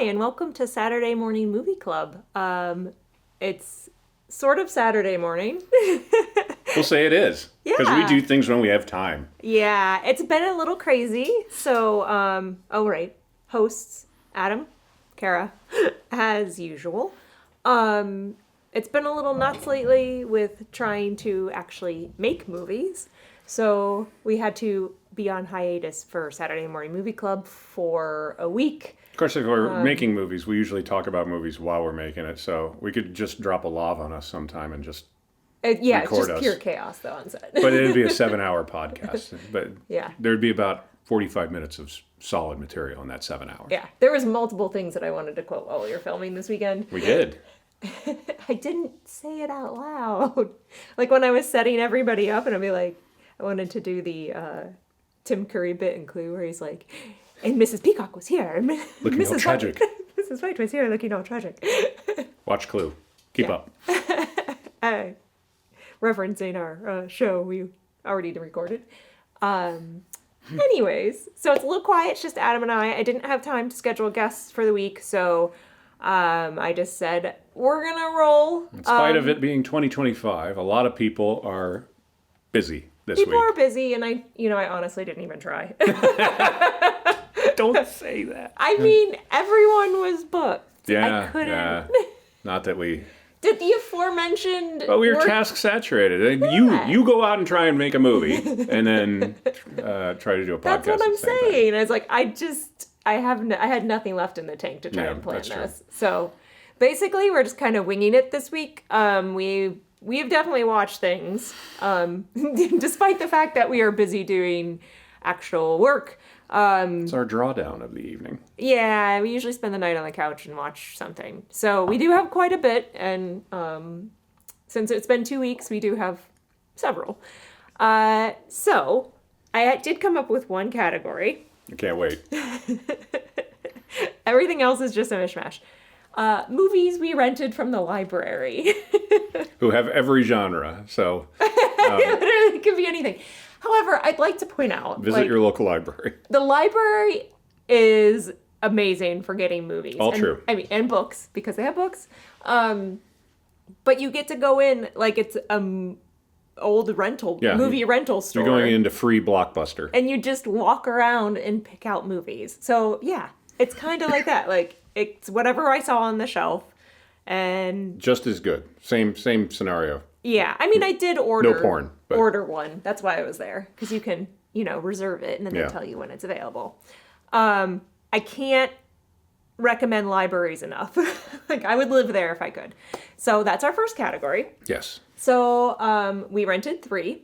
and welcome to Saturday Morning Movie Club. It's sort of Saturday morning. We'll say it is. Because Yeah. we do things when we have time. Yeah, it's been a little crazy. So, hosts, Adam, Kara, as usual. It's been a little nuts lately with trying to actually make movies. So we had to be on hiatus for Saturday Morning Movie Club for a week. Of course, if we're making movies, we usually talk about movies while we're making it. So we could just drop a lav on us sometime and just It's record just us. pure chaos though on set. But it'd be a 7-hour podcast. But Yeah. there'd be about 45 minutes of solid material in that 7 hours. Yeah, there was multiple things that I wanted to quote while we were filming this weekend. We did. I didn't say it out loud. Like when I was setting everybody up and I'd be like, I wanted to do the Tim Curry bit in Clue where he's like, and Mrs. Peacock was here. And Looking all tragic. Mrs. White was here looking all tragic. Watch Clue. Keep up. Referencing our show we already recorded. Anyways, so it's a little quiet. It's just Adam and I. I didn't have time to schedule guests for the week, so I just said, we're going to roll. In spite of it being 2025, a lot of people are busy this People week. are busy, and I honestly didn't even try. Don't say that. I mean, everyone was booked. Yeah. I couldn't. Yeah. Not that we... Did the aforementioned... But we were work- task saturated. Yeah. You go out and try and make a movie, and then try to do a podcast. That's what at I'm the same time. saying. I was like, I had nothing left in the tank to try Yeah, and plan that's true. this. So basically, we're just kind of winging it this week. We've definitely watched things, despite the fact that we are busy doing actual work. It's our drawdown of the evening. Yeah, we usually spend the night on the couch and watch something. So we do have quite a bit, and since it's been 2 weeks, we do have several. So I did come up with one category. I can't wait. Everything else is just a mishmash. Movies we rented from the library. Who have every genre, so It could be anything. However, I'd like to point out, visit your local library. the library is amazing for getting movies. All and, true. I mean, and books, because they have books. But you get to go in like it's old rental, Yeah. movie rental store. You're going into free Blockbuster. And you just walk around and pick out movies. So, yeah, it's kind of like that. Like, it's whatever I saw on the shelf. And, Just as good. Same scenario. yeah, I mean, I did order... No porn, but- Order one. That's why I was there. Because you can, reserve it and then Yeah. they tell you when it's available. I can't recommend libraries enough. Like, I would live there if I could. So, that's our first category. Yes. So, we rented 3.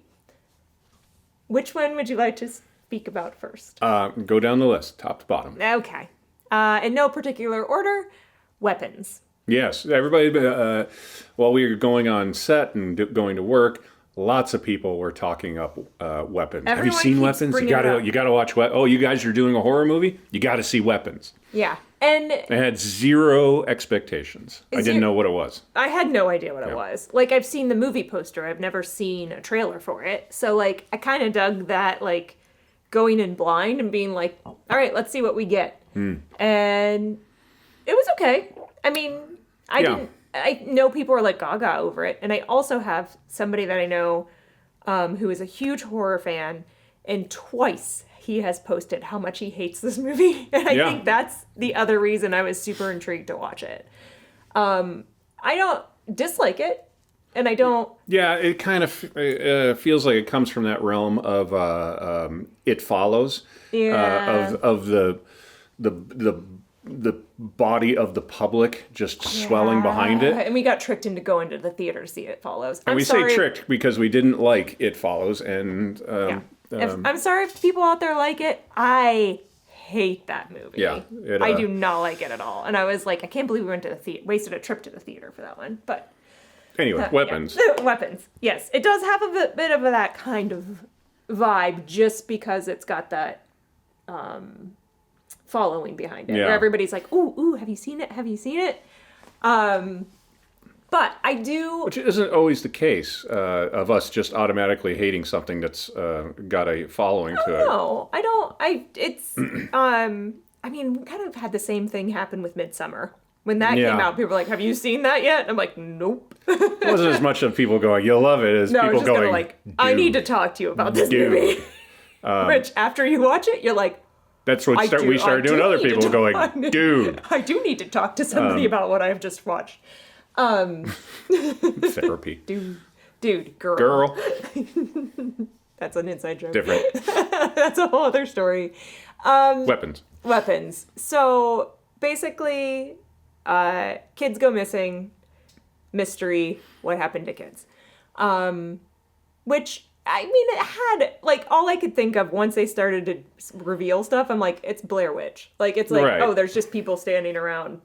Which one would you like to speak about first? Go down the list, top to bottom. Okay. In no particular order, weapons. Yes, everybody. While we were going on set and going to work, lots of people were talking up weapons. Have you Everyone seen keeps Weapons? bringing it up. You gotta watch. Oh, you guys are doing a horror movie? You got to see Weapons. Yeah. And I had zero expectations. I didn't know what it was. I had no idea what it was. Like, I've seen the movie poster. I've never seen a trailer for it. So, like, I kind of dug that, like, going in blind and being like, all right, let's see what we get. And it was okay. I mean, I know people are like gaga over it. And I also have somebody that I know who is a huge horror fan, and twice he has posted how much he hates this movie. And I think that's the other reason I was super intrigued to watch it. I don't dislike it, and I don't... Yeah, it kind of feels like it comes from that realm of It Follows. Yeah. Of the body of the public just swelling behind it. And we got tricked into going to the theater to see It Follows. And we say tricked because we didn't like It Follows, and I'm sorry if people out there like it. I hate that movie. Yeah, I do not like it at all. And I was like, I can't believe we went to the theater, wasted a trip to the theater for that one. But anyway, Weapons. Yeah. Weapons. Yes, it does have a bit of that kind of vibe, just because it's got that following behind it, where everybody's like, ooh, have you seen it? Have you seen it? But I do... Which isn't always the case of us just automatically hating something that's got a following to it. No, I don't. It's I mean, we kind of had the same thing happen with Midsummer. When that came Yeah. out, people were like, have you seen that yet? And I'm like, nope. It wasn't as much of people going, you'll love it, as No, people just going, kind of like, I need to "Dude, talk to you about this dude." movie. Which, after you watch it, you're like, That's what we started doing. Other people going, dude. I do need to talk to somebody about what I've just watched. Therapy. Dude, girl. Girl. That's an inside joke. Different. That's a whole other story. Weapons. So basically, kids go missing. Mystery. What happened to kids? Which, I mean, it had, like, all I could think of once they started to reveal stuff, I'm like, it's Blair Witch. Like, it's like, Right. oh, there's just people standing around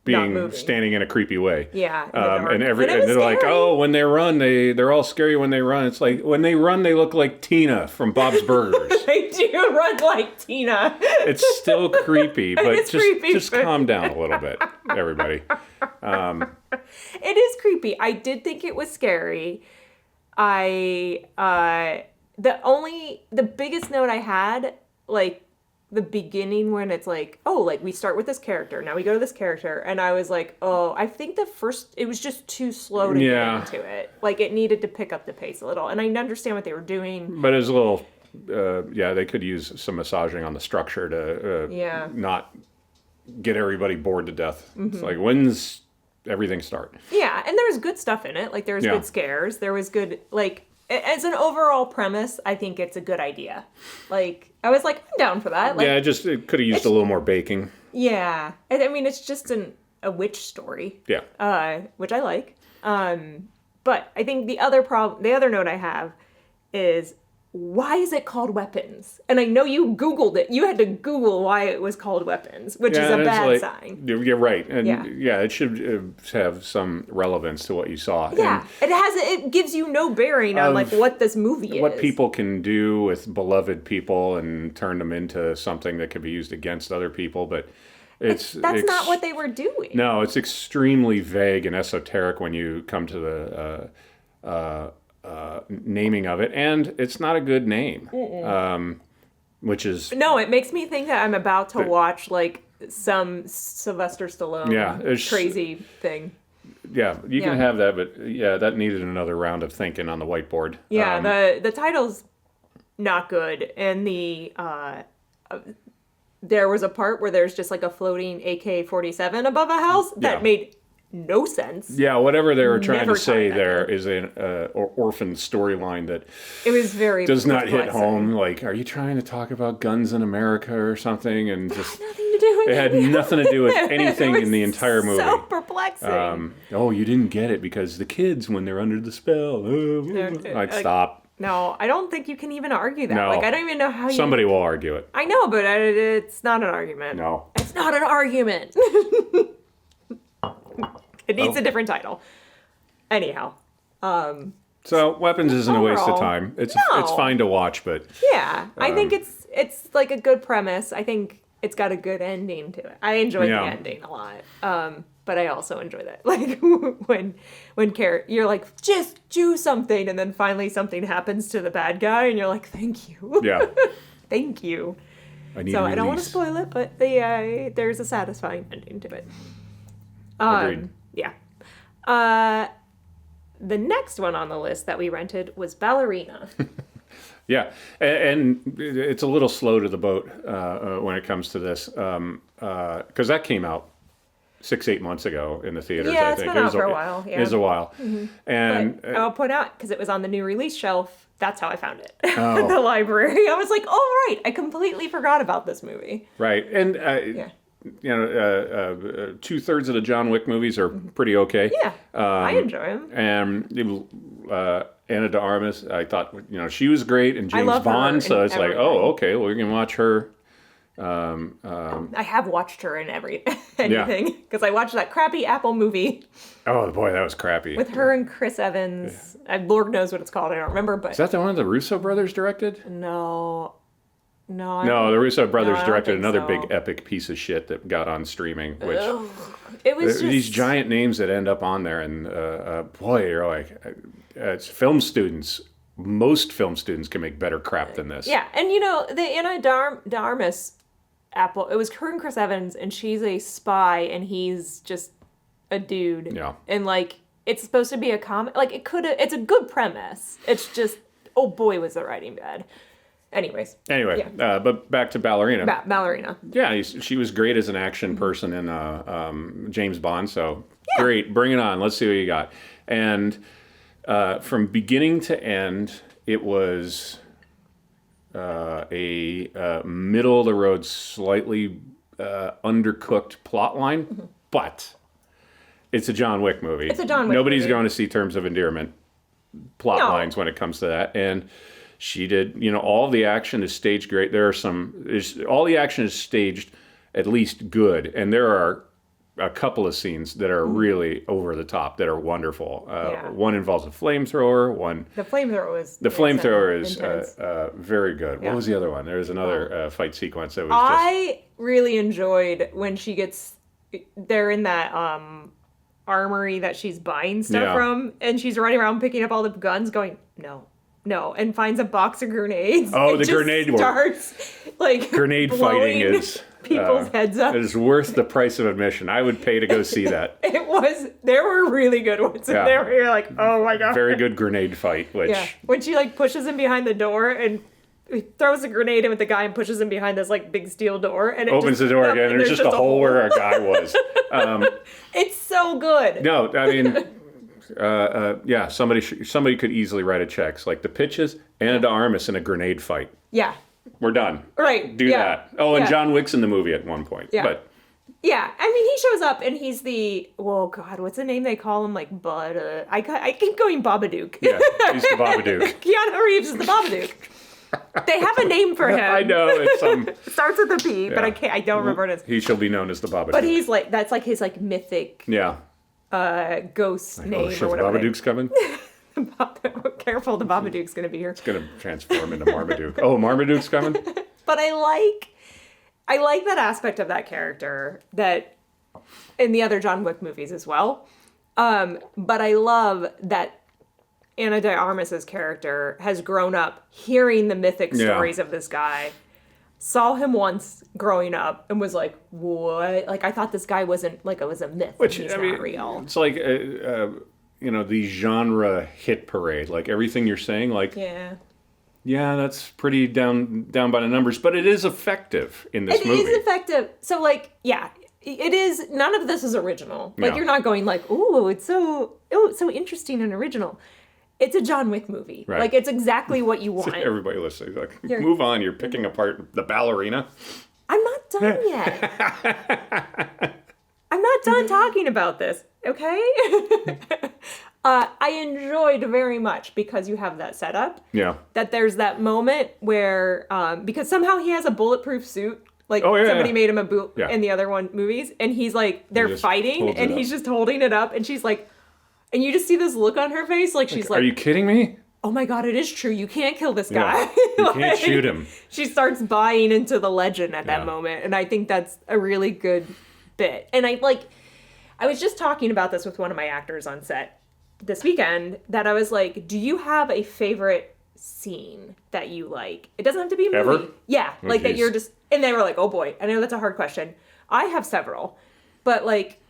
not moving. Standing in a creepy way. Yeah. In the dark. And it was they're like, scary. oh, when they run, they're all scary when they run. It's like, when they run, they look like Tina from Bob's Burgers. They do run like Tina. It's still creepy, but is creepy, just but- calm down a little bit, everybody. It is creepy. I did think it was scary. The biggest note I had, like, the beginning when it's like, oh, like, we start with this character, now we go to this character, and I was like, oh, I think it was just too slow to Yeah. get into it. Like, it needed to pick up the pace a little, and I understand what they were doing. But it's a little, they could use some massaging on the structure to Yeah. not get everybody bored to death. Mm-hmm. It's like, when's everything start? Yeah, and there was good stuff in it. Like, there was Yeah. good scares. There was good, like, as an overall premise, I think it's a good idea. Like, I was like, I'm down for that. Like, It could have used a little more baking. yeah. I mean, it's just a witch story, Yeah. which I like. But I think the other note I have is, why is it called Weapons? And I know you Googled it. You had to Google why it was called Weapons, which is a and it's bad like- sign. You're right. And Yeah. it should have some relevance to what you saw. Yeah, it gives you no bearing on, like, what this movie is. What people can do with beloved people and turn them into something that can be used against other people, but that's not what they were doing. No, it's extremely vague and esoteric when you come to the naming of it, and it's not a good name. Which is No, it makes me think that I'm about to watch, like, some Sylvester Stallone crazy thing. you can have that, but that needed another round of thinking on the whiteboard. Yeah, the title's not good, and there was a part where there's just like a floating AK-47 above a house that made no sense. Yeah, whatever they were trying Never to say tied that there is an orphan storyline that It was very does not hit perplexing. home. Like, are you trying to talk about guns in America or something? And just Nothing to do with it had nothing to do with anything It in the was entire movie. So perplexing. Oh, you didn't get it because the kids, when they're under the spell, like, stop. No, I don't think you can even argue that. No. Like, I don't even know how you... Somebody will argue it. I know, but it's not an argument. No. It's not an argument. It needs a different title. Anyhow. So Weapons isn't a waste of Overall, time. It's no. fine to watch, but Yeah, I think it's like a good premise. I think it's got a good ending to it. I enjoyed the ending a lot. But I also enjoy that. Like, when you're like, just do something, and then finally something happens to the bad guy, and you're like, thank you. yeah. Thank you. I need So a I don't want to release. spoil it, but there's a satisfying ending to it. Agreed. Yeah. The next one on the list that we rented was Ballerina. Yeah, and it's a little slow to the boat when it comes to this, because that came out 6-8 months ago in the theaters. Yeah, I it's think been out for a while, yeah. It was a while, and But I'll point out, because it was on the new release shelf, that's how I found it. Oh. The library. I was like, oh, right, I completely forgot about this movie. right, and Yeah. 2/3 of the John Wick movies are pretty okay. Yeah, I enjoy them. And Anna de Armas, I thought she was great, and James love her Bond. So in it's like, everything. oh, okay, well, we can watch her. I have watched her in anything, because I watched that crappy Apple movie Oh boy, that was crappy. with her and Chris Evans. Lord knows what it's called. I don't remember, but Is that the one the Russo brothers directed? no. No, the Russo brothers I don't directed think another so. big epic piece of shit that got on streaming, which It was just these giant names that end up on there, and boy, you're like, it's film students. Most film students can make better crap than this. Yeah, and the Anna de Armas Apple. It was her and Chris Evans, and she's a spy, and he's just a dude. Yeah. And like, it's supposed to be a comedy. Like, it's a good premise. It's just, oh boy, was the writing bad. Anyway, but back to Ballerina. Ballerina. Yeah, she was great as an action person in James Bond. So great, bring it on. Let's see what you got. And from beginning to end, it was a middle of the road, slightly undercooked plot line, but it's a John Wick movie. It's a John Wick Nobody's movie. going to see terms of endearment plot lines when it comes to that. And she did, all the action is staged great. All the action is staged at least good. And there are a couple of scenes that are really over the top, that are wonderful. One involves a flamethrower. The flamethrower is very good. What was the other one? There was another fight sequence that was I really enjoyed when they're in that armory that she's buying stuff from, and she's running around picking up all the guns going, no, and finds a box of grenades. Oh, the grenade starts like grenade fighting is people's heads up. It is worth the price of admission. I would pay to go see that. There were really good ones in there where you're like, oh my god. Very good grenade fight, when she like pushes him behind the door and throws a grenade in with the guy and pushes him behind this like big steel door and it opens the door again and there's just a hole where a guy was. It's so good. No, I mean somebody could easily write a check. It's like the pitches, Ana de Armas in a grenade fight. Yeah. We're done. Right. Do that. Oh, and John Wick's in the movie at one point. Yeah. But yeah, I mean, he shows up and he's what's the name they call him? Like, Bud. I keep going Babadook. Yeah, he's the Babadook. Keanu Reeves is the Babadook. They have a name for him. I know. It starts with a P, but I don't remember it. He shall be known as the Babadook. But he's like, that's like his like mythic ghost name or whatever. Babadook's coming? Careful, the Babadook's going to be here. It's going to transform into Marmaduke. Oh, Marmaduke's coming? But I like that aspect of that character that in the other John Wick movies as well. But I love that Ana de Armas's character has grown up hearing the mythic stories of this guy. Saw him once growing up and was like, what? Like, I thought this guy wasn't, like, it was a myth. He's not real. It's like, the genre hit parade. Like, everything you're saying, like, yeah, that's pretty down by the numbers. But it is effective in this movie. It is effective. So, like, it is, none of this is original. Like, you're not going like, ooh, it's so interesting and original. It's a John Wick movie. Right. Like, it's exactly what you want. Everybody listening, like, move on. You're picking apart the ballerina. I'm not done yet. I'm not done talking about this, okay? I enjoyed very much because you have that setup. Yeah. That there's that moment where, because somehow he has a bulletproof suit. Like, somebody made him a boot in the other movies. And he's like, they're fighting, and he's just holding it up. And she's like, and you just see this look on her face, like she's like, are you kidding me? Oh my god, it is true. You can't kill this guy. You can't shoot him. She starts buying into the legend at that moment, and I think that's a really good bit. And I was just talking about this with one of my actors on set this weekend, that I was like, do you have a favorite scene that you like? It doesn't have to be a movie. Ever? Yeah, that you're just, and they were like, oh boy, I know that's a hard question. I have several, but like,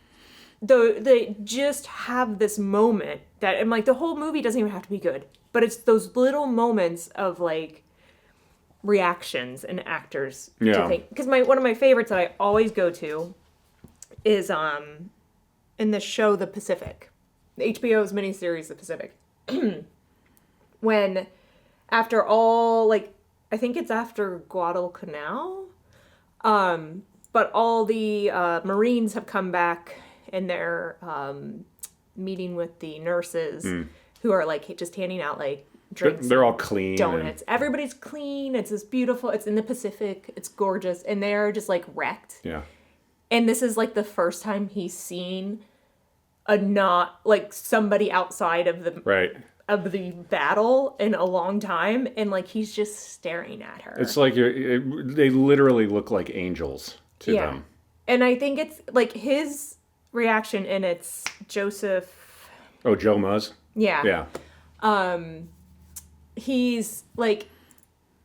they just have this moment that, and like the whole movie doesn't even have to be good, but it's those little moments of like reactions and actors to think. Because one of my favorites that I always go to is in the show The Pacific, HBO's miniseries The Pacific. When after all, like, I think it's after Guadalcanal, but all the Marines have come back. And they're meeting with the nurses who are like just handing out like drinks. They're all clean. Donuts. Everybody's clean. It's this beautiful. It's in the Pacific. It's gorgeous. And they're just like wrecked. Yeah. And this is like the first time he's seen somebody outside of the battle in a long time. And like he's just staring at her. It's like they literally look like angels to them. And I think it's like his reaction, and it's Joseph. Oh, Joe Muzz? Yeah. Yeah. He's like,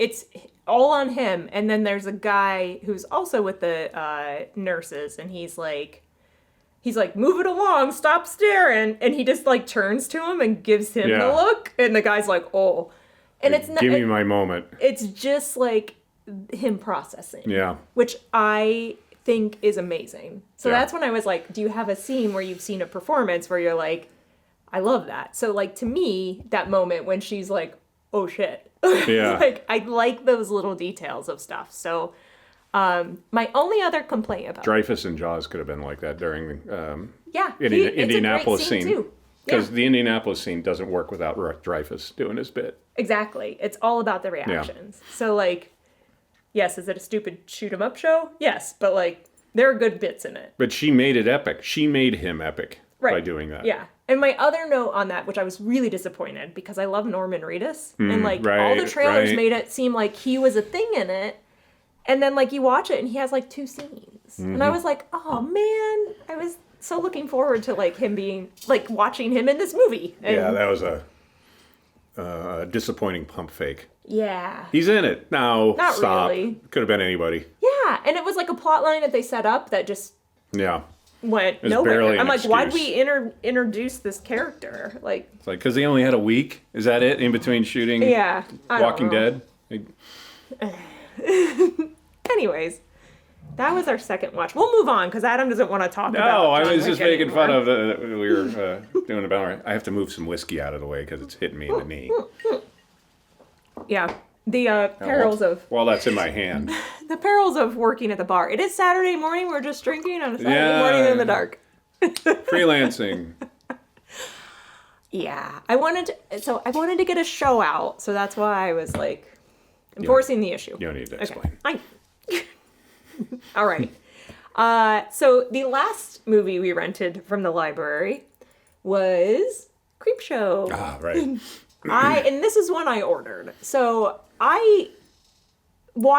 it's all on him. And then there's a guy who's also with the nurses, and he's like, move it along, stop staring. And he just like turns to him and gives him the look. And the guy's like, oh. And it's not, give me my moment. It's just like him processing. Yeah. Which I think is amazing. So that's when I was like, do you have a scene where you've seen a performance where you're like, I love that. So like to me, that moment when she's like, oh shit. Yeah. Like I like those little details of stuff. So my only other complaint about Dreyfuss and Jaws could have been like that during the it's Indianapolis a great scene. too. Because the Indianapolis scene doesn't work without Dreyfuss doing his bit. Exactly. It's all about the reactions. Yeah. So, like, yes, is it a stupid shoot-'em-up show? Yes, but, like, there are good bits in it. But she made it epic. She made him epic by doing that. Yeah. And my other note on that, which I was really disappointed, because I love Norman Reedus, and, like, all the trailers made it seem like he was a thing in it, and then, like, you watch it, and he has, like, 2 scenes. And I was like, oh, man, I was so looking forward to like him being like watching him in this movie. And that was a disappointing pump fake. Yeah. He's in it. No, not stop. Really. Could have been anybody. Yeah, and it was like a plot line that they set up that just went nowhere. I'm like, why'd we introduce this character? Like, it's like because they only had a week. Is that it in between shooting? Yeah. Walking Dead. Anyways. That was our second watch. We'll move on because Adam doesn't want to talk about. No, I was just making fun of we were doing about. I have to move some whiskey out of the way because it's hitting me in the knee. Yeah, the perils of. Well, that's in my hand. The perils of working at the bar. It is Saturday morning. We're just drinking on a Saturday morning in the dark. Freelancing. Yeah, I wanted to get a show out, so that's why I was like enforcing the issue. You don't need to explain. Okay. All right. So the last movie we rented from the library was Creepshow. Ah, right. And this is one I ordered. So I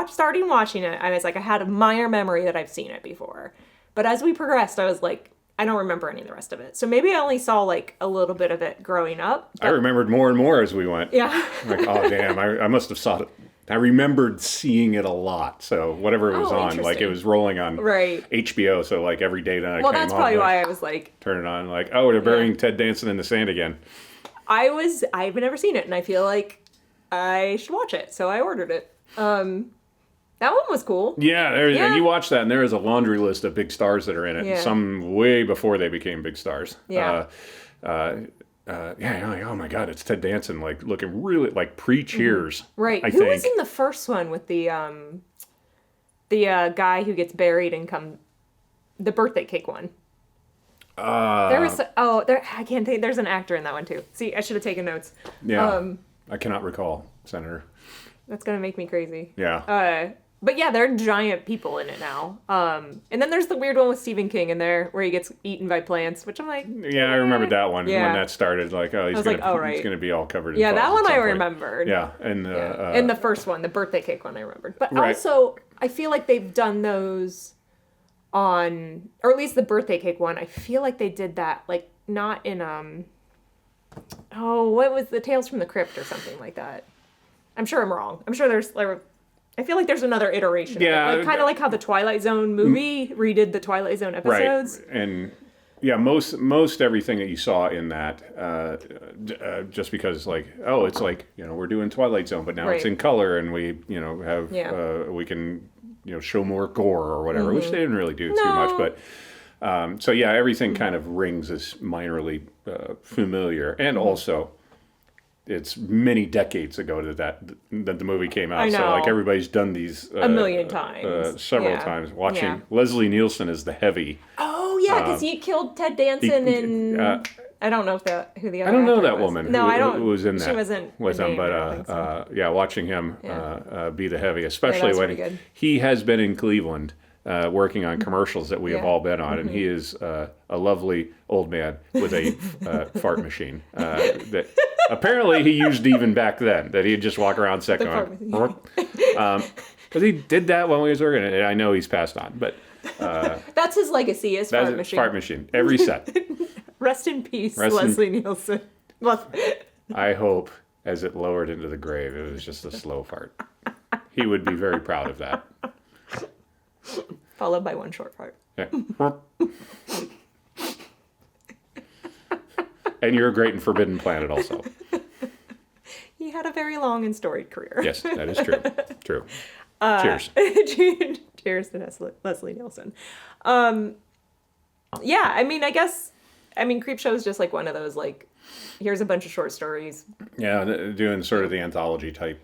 starting watching it, I was like, I had a minor memory that I've seen it before. But as we progressed, I was like, I don't remember any of the rest of it. So maybe I only saw like a little bit of it growing up. I remembered more and more as we went. Yeah. Like, oh, damn, I must have saw it. I remembered seeing it a lot. So whatever it was on, like it was rolling on HBO. So like every day that I came home. Well, that's probably why I was like. Turn it on. Like, oh, they're burying Ted Danson in the sand again. I've never seen it, and I feel like I should watch it. So I ordered it. That one was cool. Yeah, and you watch that, and there is a laundry list of big stars that are in it. Yeah. Some way before they became big stars. Yeah. You're like, oh my God, it's Ted Danson, like looking really like pre-Cheers. Right. Who was in the first one with the guy who gets buried and the birthday cake one? I can't think. There's an actor in that one too. See, I should have taken notes. Yeah. I cannot recall, Senator. That's gonna make me crazy. Yeah. But yeah, there are giant people in it now. And then there's the weird one with Stephen King in there where he gets eaten by plants, which I'm like... Yeah, I remember that one when that started. Like, oh, he's going to be all covered in Yeah, that one I point. remembered. Yeah, and the first one, the birthday cake one I remembered. But also, I feel like they've done those on... Or at least the birthday cake one, I feel like they did that, like, not in... what was the Tales from the Crypt or something like that? I'm sure I'm wrong. I'm sure there's... I feel like there's another iteration. Yeah, of it. Like, kind of like how the Twilight Zone movie redid the Twilight Zone episodes. Right, and yeah, most everything that you saw in that, just because like, oh, it's like we're doing Twilight Zone, but now it's in color, and we have we can show more gore or whatever, which they didn't really do too much, but so yeah, everything kind of rings as minorly familiar, and also. It's many decades ago that the movie came out. I know. So like everybody's done these a million times, several times. Watching Leslie Nielsen as the Heavy. Oh yeah, because he killed Ted Danson in. I don't know who the other. I don't know that was. woman. No, I don't. Who was in that? She wasn't with him, but watching him be the Heavy, especially when he has been in Cleveland. Working on commercials that we have all been on, and he is a lovely old man with a fart machine that apparently he used even back then. That he'd just walk around second on. Because he did that when we was working, and I know he's passed on, but that's his legacy is fart machine. Fart machine every set. Rest in peace, Leslie Nielsen. I hope as it lowered into the grave, it was just a slow fart. He would be very proud of that. Followed by one short part. Yeah. And you're great in Forbidden Planet also. He had a very long and storied career. Yes, that is true. True. Cheers. Cheers to Leslie Nielsen. Yeah, I mean, Creepshow is just like one of those, like, here's a bunch of short stories. Yeah, doing sort of the anthology type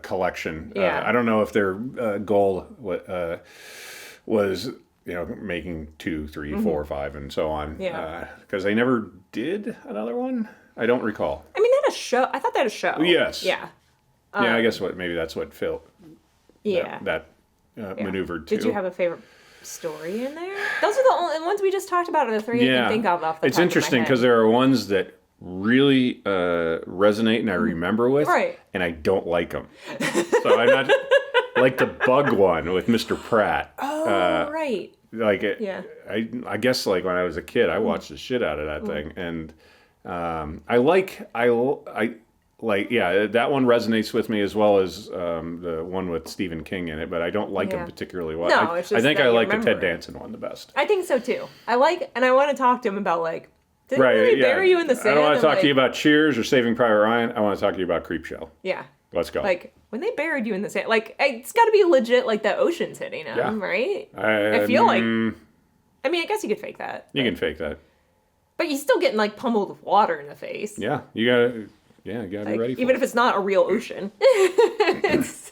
collection. Yeah. I don't know if their goal was, making 2, 3, 4, 5, and so on. Yeah. Because they never did another one. I don't recall. I mean, they had a show. I thought they had a show. Yes. Yeah. Yeah, I guess maybe that's what Phil. Yeah. That maneuvered to. Did you have a favorite story in there? Those are the only ones we just talked about are the three I can think of off the It's top interesting of my because head. there are ones that really resonate and I remember with, Right. and I don't like them. So I'm not like the bug one with Mr. Pratt. Oh, right. Like it, Yeah. I guess like when I was a kid, I watched the shit out of that thing, and I like that one resonates with me as well as the one with Stephen King in it, but I don't like them particularly well. No, it's just I think that I you like the remember Ted it. Danson one the best. I think so too. I want to talk to him about like, did they really bury you in the sand? I don't want to and, talk to you about Cheers or Saving Private Ryan. I want to talk to you about Creepshow. Yeah. Let's go. Like when they buried you in the sand, like it's got to be legit. Like the ocean's hitting them, right? I feel like. I mean, I guess you could fake that. You can fake that. But you're still getting like pummeled with water in the face. Yeah, you gotta be ready for even it. if it's not a real ocean,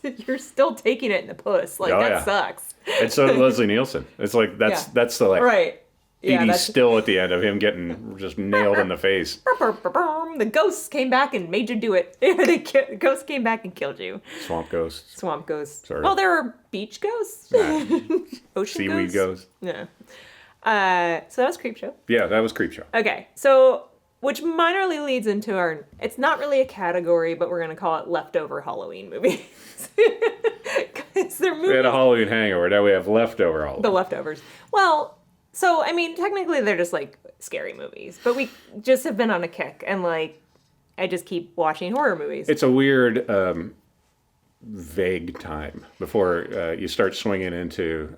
you're still taking it in the puss. Like that sucks. And so did Leslie Nielsen. It's like that's the like Right. Yeah. Edie That's still at the end of him getting just nailed in the face. the ghosts came back and made you do it. The ghosts came back and killed you. Swamp ghosts. Swamp ghosts. Sorry. Well, there are beach ghosts. Ocean Seaweed ghosts. Yeah. So that was Creepshow. Yeah, that was Creepshow. Okay, so which minorly leads into our. It's not really a category, but we're gonna call it leftover Halloween movies. Because they're movies. We had a Halloween hangover. Now we have leftover Halloween. The leftovers. Well, so I mean, technically they're just like scary movies, but we just have been on a kick, and like I just keep watching horror movies. It's a weird, vague time before you start swinging into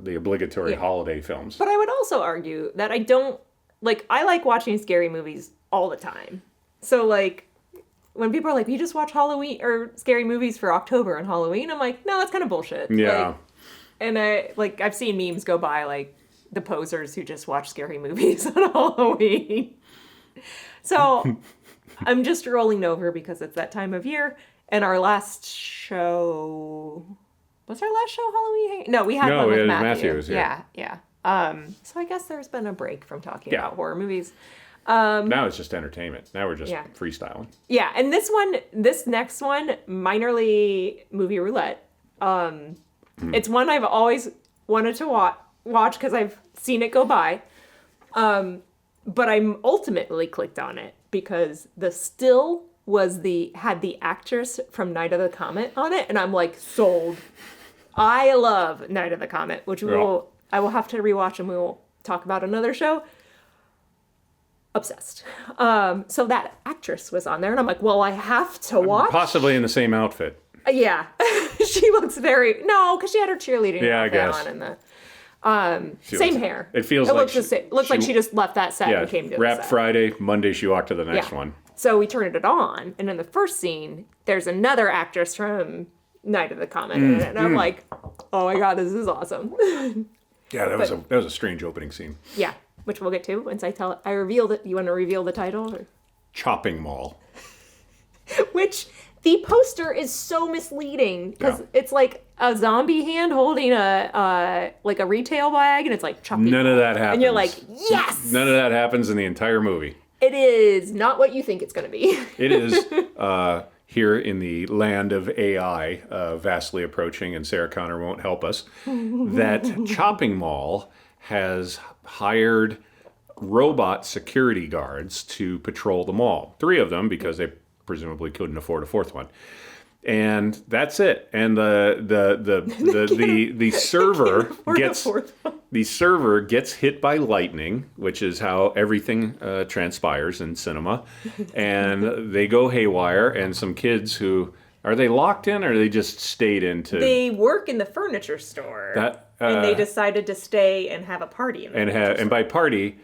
the obligatory holiday films. But I would also argue that I don't like. I like watching scary movies all the time. So like, when people are like, "You just watch Halloween or scary movies for October and Halloween," I'm like, "No, that's kind of bullshit." Yeah. Like, and I've seen memes go by like the posers who just watch scary movies on Halloween. So I'm just rolling over because it's that time of year. And our last show was our last show Halloween? No, we had one with Matthew. Matthews, yeah. So I guess there's been a break from talking about horror movies. Now it's just entertainment. Now we're just freestyling. Yeah, and this next one, minorly movie roulette. It's one I've always wanted to watch because I've seen it go by. But I ultimately clicked on it because the still had the actress from Night of the Comet on it, and I'm like sold. I love Night of the Comet, which I will have to rewatch and we will talk about another show. Obsessed. So that actress was on there, and I'm like, well, I have to watch. Possibly in the same outfit. Yeah, she looks because she had her cheerleading outfit I guess. on and the same hair. It feels like looks the same. Looks like she just left that set and came to wrap the set. Friday, Monday she walked to the next one. So we turned it on, and in the first scene, there's another actress from Night of the Comet, and I'm like, oh my god, this is awesome. Yeah, that was a strange opening scene. Yeah, which we'll get to once I reveal it. You want to reveal the title? Or? Chopping Mall. Which the poster is so misleading because it's like a zombie hand holding a retail bag, and it's like chopping. None of that happens. And you're like, yes. None of that happens in the entire movie. It is not what you think it's going to be. It is here in the land of AI, vastly approaching, and Sarah Connor won't help us, that Chopping Mall has hired robot security guards to patrol the mall. 3 of them, because they presumably couldn't afford a 4th one. And that's it. And the server gets hit by lightning, which is how everything transpires in cinema. And they go haywire, and some kids who Are they locked in, or they just stayed into? They work in the furniture store. And they decided to stay and have a party in the furniture store. And by party,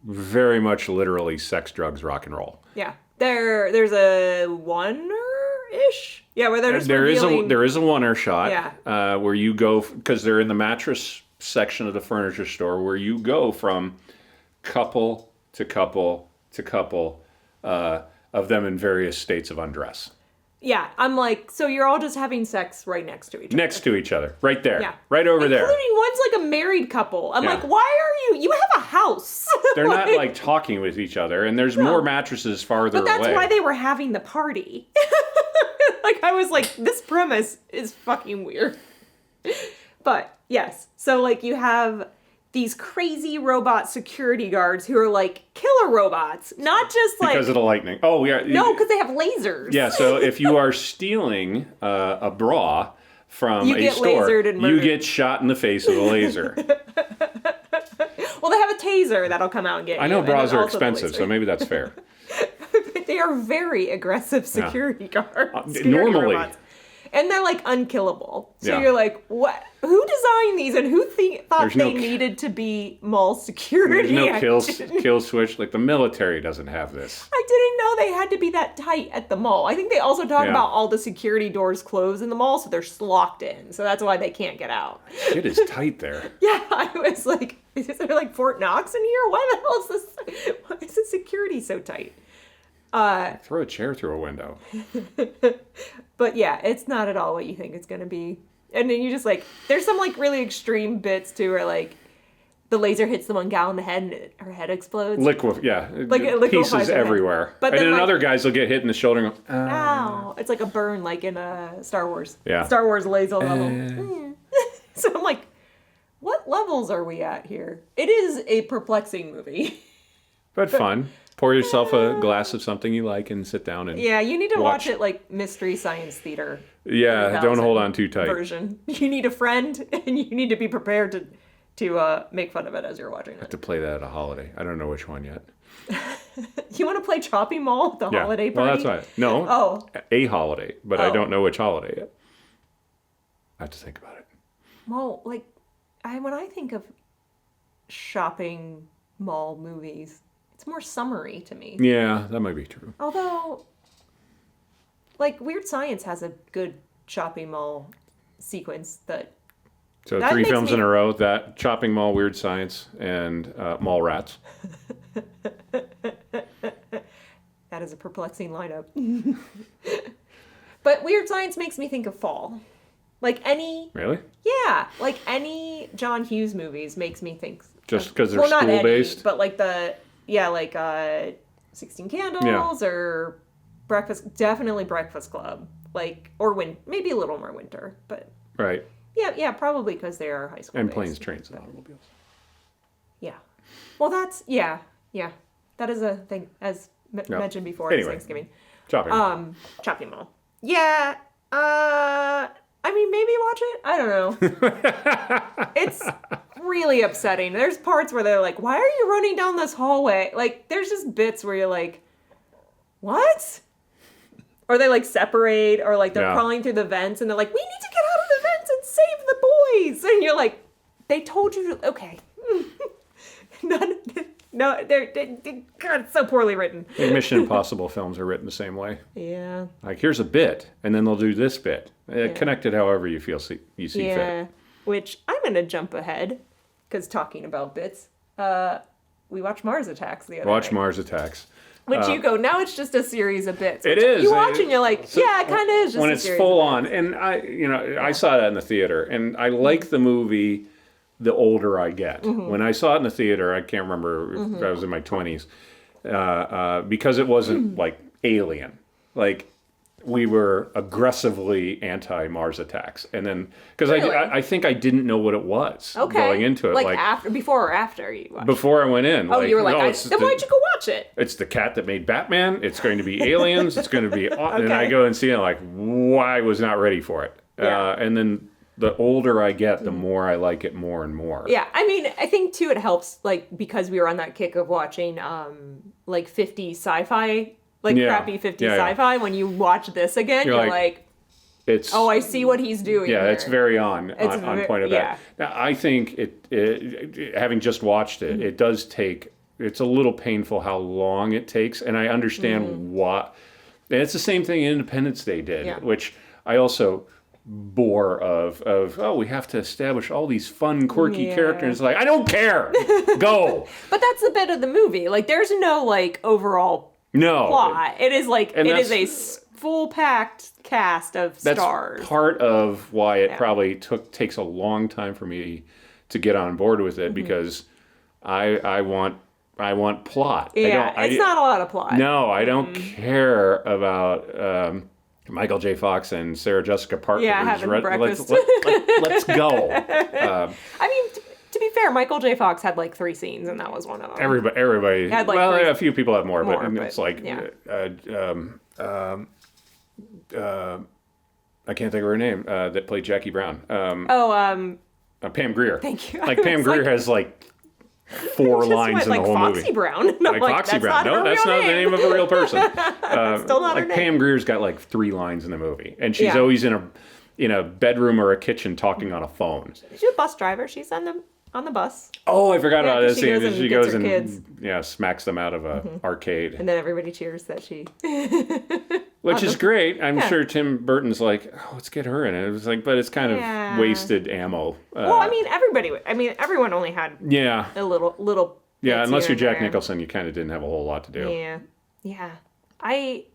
very much literally sex, drugs, rock and roll. Yeah. There's a one-ish? Yeah, where they're just revealing... There is a one-er shot. Yeah. Where you go, because they're in the mattress section of the furniture store, where you go from couple to couple to couple of them in various states of undress. Yeah, I'm like, so you're all just having sex right next to each other. Next to each other. Right there. Yeah. Right over there. Including one's like a married couple. I'm like, why are you have a house. They're not like talking with each other, and there's more mattresses farther away. But that's why they were having the party. Like, I was like, this premise is fucking weird. But, yes. So, like, you have these crazy robot security guards who are like killer robots, not just like... Because of the lightning. Oh, yeah. No, because they have lasers. Yeah, so if you are stealing a bra from a store, lasered and you get shot in the face with a laser. Well, they have a taser that'll come out and get you. I know bras are expensive, so maybe that's fair. They are very aggressive security guards. Normally. Robots. And they're like unkillable. So you're like, what? Who designed these, and who thought they needed to be mall security? There's no kill switch. Like, the military doesn't have this. I didn't know they had to be that tight at the mall. I think they also talk about all the security doors closed in the mall, so they're locked in. So that's why they can't get out. Shit is tight there. Yeah, I was like, is there like Fort Knox in here? Why the hell is this? Why is the security so tight? Throw a chair through a window. But yeah, it's not at all what you think it's going to be. And then you just like, there's some like really extreme bits too where like the laser hits the one gal in the head and her head explodes. Like it pieces everywhere. But and then like, other guys will get hit in the shoulder and go, ow. It's like a burn like in Star Wars. Yeah. Star Wars laser level. So I'm like, what levels are we at here? It is a perplexing movie. But fun. Pour yourself a glass of something you like and sit down and you need to watch it like Mystery Science Theater. Yeah, don't hold on too tight. Version. You need a friend, and you need to be prepared to make fun of it as you're watching it. I have to play that at a holiday. I don't know which one yet. You want to play Chopping Mall at the holiday party? Well, that's right. No, a holiday, but I don't know which holiday yet. I have to think about it. Well, like, when I think of shopping mall movies, it's more summery to me. Yeah, that might be true. Although, like, Weird Science has a good shopping mall sequence that... So 3 films in a row, that Shopping Mall, Weird Science, and Mall Rats. That is a perplexing lineup. But Weird Science makes me think of fall. Like any... Really? Yeah. Like any John Hughes movies makes me think... Just because they're school-based? But like the... Yeah, like 16 Candles or Breakfast... Definitely Breakfast Club. Like, or maybe a little more Winter, but... Right. Yeah, probably because they are high school. And planes, trains, and automobiles. Yeah. Well, that's... Yeah. That is a thing, as mentioned before. Anyway, Thanksgiving. Shopping Mall. Shopping Mall. Yeah. I mean, maybe watch it. I don't know. It's really upsetting. There's parts where they're like, why are you running down this hallway? Like, there's just bits where you're like, what? Or they like separate, or like they're crawling through the vents and they're like, we need to get out of the vents and save the boys. And you're like, they told you to, okay. No, they're God, it's so poorly written. I think Mission Impossible films are written the same way. Yeah. Like, here's a bit, and then they'll do this bit. Connected however you see fit. Which I'm going to jump ahead, because talking about bits, we watched Mars Attacks the other night. Mars Attacks. Which you go, now it's just a series of bits. It is. You watch and you're like, it kind of is just when a it's series full of on. And I saw that in the theater, and I like the movie the older I get. Mm-hmm. When I saw it in the theater, I can't remember if I was in my 20s, because it wasn't like Alien. Like, we were aggressively anti-Mars Attacks. And then, because I think I didn't know what it was going into it. Like before or after you watched Before I went in. Oh, you were like, then why'd you go watch it? It's the cat that made Batman. It's going to be aliens. It's going to be... And I go and see it like, I was not ready for it. Yeah. And then the older I get, the more I like it more and more. Yeah, I mean, I think too it helps, like, because we were on that kick of watching like 50 sci-fi like Yeah. crappy 50s Yeah, yeah. sci-fi. When you watch this again, you're like, it's oh, I see what he's doing. yeah, here. it's very on point of yeah. that. Now, I think it having just watched it, it does take. It's a little painful how long it takes, and I understand why. And it's the same thing Independence Day did, which I also bore of. Oh, we have to establish all these fun, quirky characters. Like, I don't care. Go. But that's the bit of the movie. Like, there's no like overall plot. It is like it is a full packed cast of stars. That's part of why it probably takes a long time for me to get on board with it because I want plot. Yeah, it's not a lot of plot. No, I don't care about Michael J. Fox and Sarah Jessica Parker. Yeah, having breakfast. Let's go. I mean, to be fair, Michael J. Fox had like 3 scenes, and that was one of them. Everybody had like a few people have more, but it's like I can't think of her name that played Jackie Brown. Pam Grier. Thank you. Like Pam Grier has like 4 lines in the whole Foxy movie. Brown. Like Foxy Brown. No, that's not the name of a real person. Still not her name. Pam Grier's got like 3 lines in the movie, and she's always in a bedroom or a kitchen talking on a phone. She's a bus driver. She's on the bus. Oh, I forgot about this. She goes and kids. Smacks them out of a arcade. And then everybody cheers that she... Which is great. I'm sure Tim Burton's like, oh, let's get her in it. It was like, but it's kind of wasted ammo. Well, everyone only had a little yeah, unless you're Jack Nicholson, you kind of didn't have a whole lot to do. Yeah. Yeah. I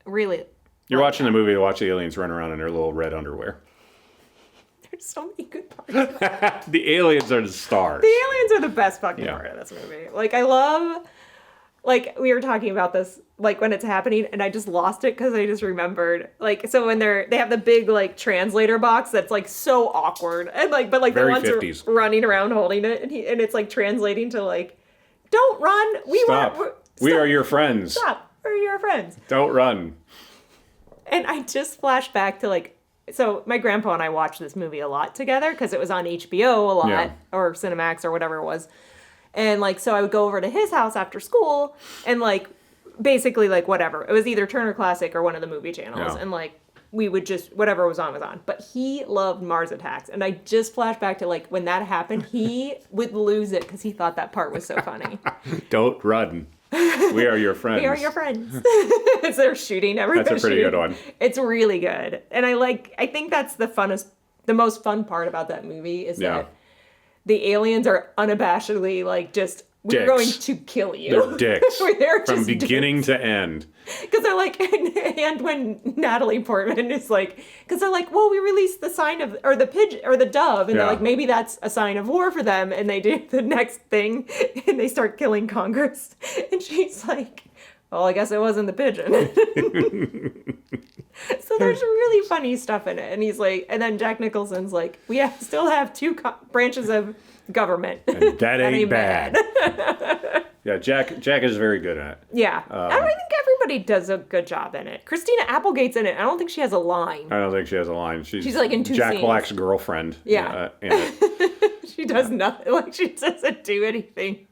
really... You're watching the movie to watch the aliens run around in their little red underwear. There's so many good parts. The aliens are the stars. The aliens are the best fucking part of this movie. Like, I love... Like, we were talking about this, like, when it's happening, and I just lost it because I just remembered. Like, so when they have the big, like, translator box that's, like, so awkward. And, like, but, like, Very the ones 50s. running around holding it, and it's, like, translating to, like, don't run. We are your friends. Stop. We're your friends. Don't run. And I just flashed back to, like, so my grandpa and I watched this movie a lot together because it was on HBO a lot, or Cinemax or whatever it was. And, like, so I would go over to his house after school and, like, basically, like, whatever. It was either Turner Classic or one of the movie channels. Yeah. And, like, we would just, whatever was on. But he loved Mars Attacks. And I just flashed back to, like, when that happened, he would lose it because he thought that part was so funny. Don't run. We are your friends. We are your friends. As they're shooting everybody. That's a pretty good one. It's really good. And I think that's the most fun part about that movie is that the aliens are unabashedly like just we're going to kill you. They're dicks. They're from beginning to end. Because they're like, and when Natalie Portman is like, because they're like, well, we released the sign of, or the pigeon, or the dove, and they're like, maybe that's a sign of war for them, and they do the next thing, and they start killing Congress, and she's like, well, I guess it wasn't the pigeon. So there's really funny stuff in it, and he's like, and then Jack Nicholson's like, we still have 2 branches of government. And that ain't bad. Yeah, Jack is very good at it. Yeah. I think everybody does a good job in it. Christina Applegate's in it. I don't think she has a line. I don't think she has a line. She's like in 2 Jack scenes. Black's girlfriend. Yeah. She does nothing. Like, she doesn't do anything.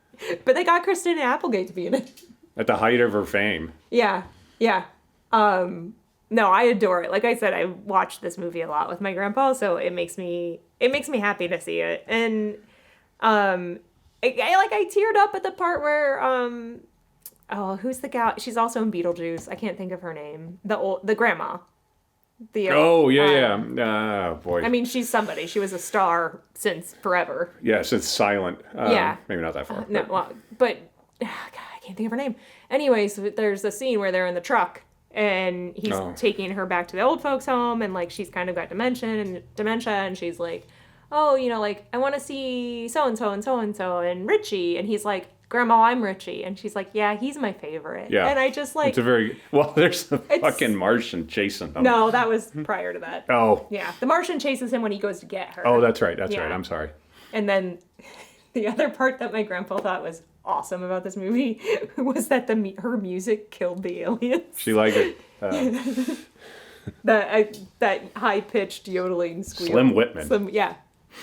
But they got Christina Applegate to be in it. At the height of her fame. Yeah. Yeah. No, I adore it. Like I said, I watched this movie a lot with my grandpa, so it makes me happy to see it. And I teared up at the part where who's the gal? She's also in Beetlejuice. I can't think of her name. The grandma. Oh boy. I mean, she's somebody. She was a star since forever. Yeah, since Silent. Maybe not that far. But God, I can't think of her name. Anyways, there's a scene where they're in the truck. And he's taking her back to the old folks' home, and like she's kind of got dementia, and she's like, oh, like I want to see so and so and so and so and Richie, and he's like, Grandma, I'm Richie, and she's like, yeah, he's my favorite. Yeah, and I just like there's a fucking Martian chasing him. No, that was prior to that. Oh, yeah, the Martian chases him when he goes to get her. Oh, that's right. Right. I'm sorry. And then the other part that my grandpa thought was awesome about this movie was that her music killed the aliens. She liked it. That high-pitched yodeling squeal. Slim Whitman.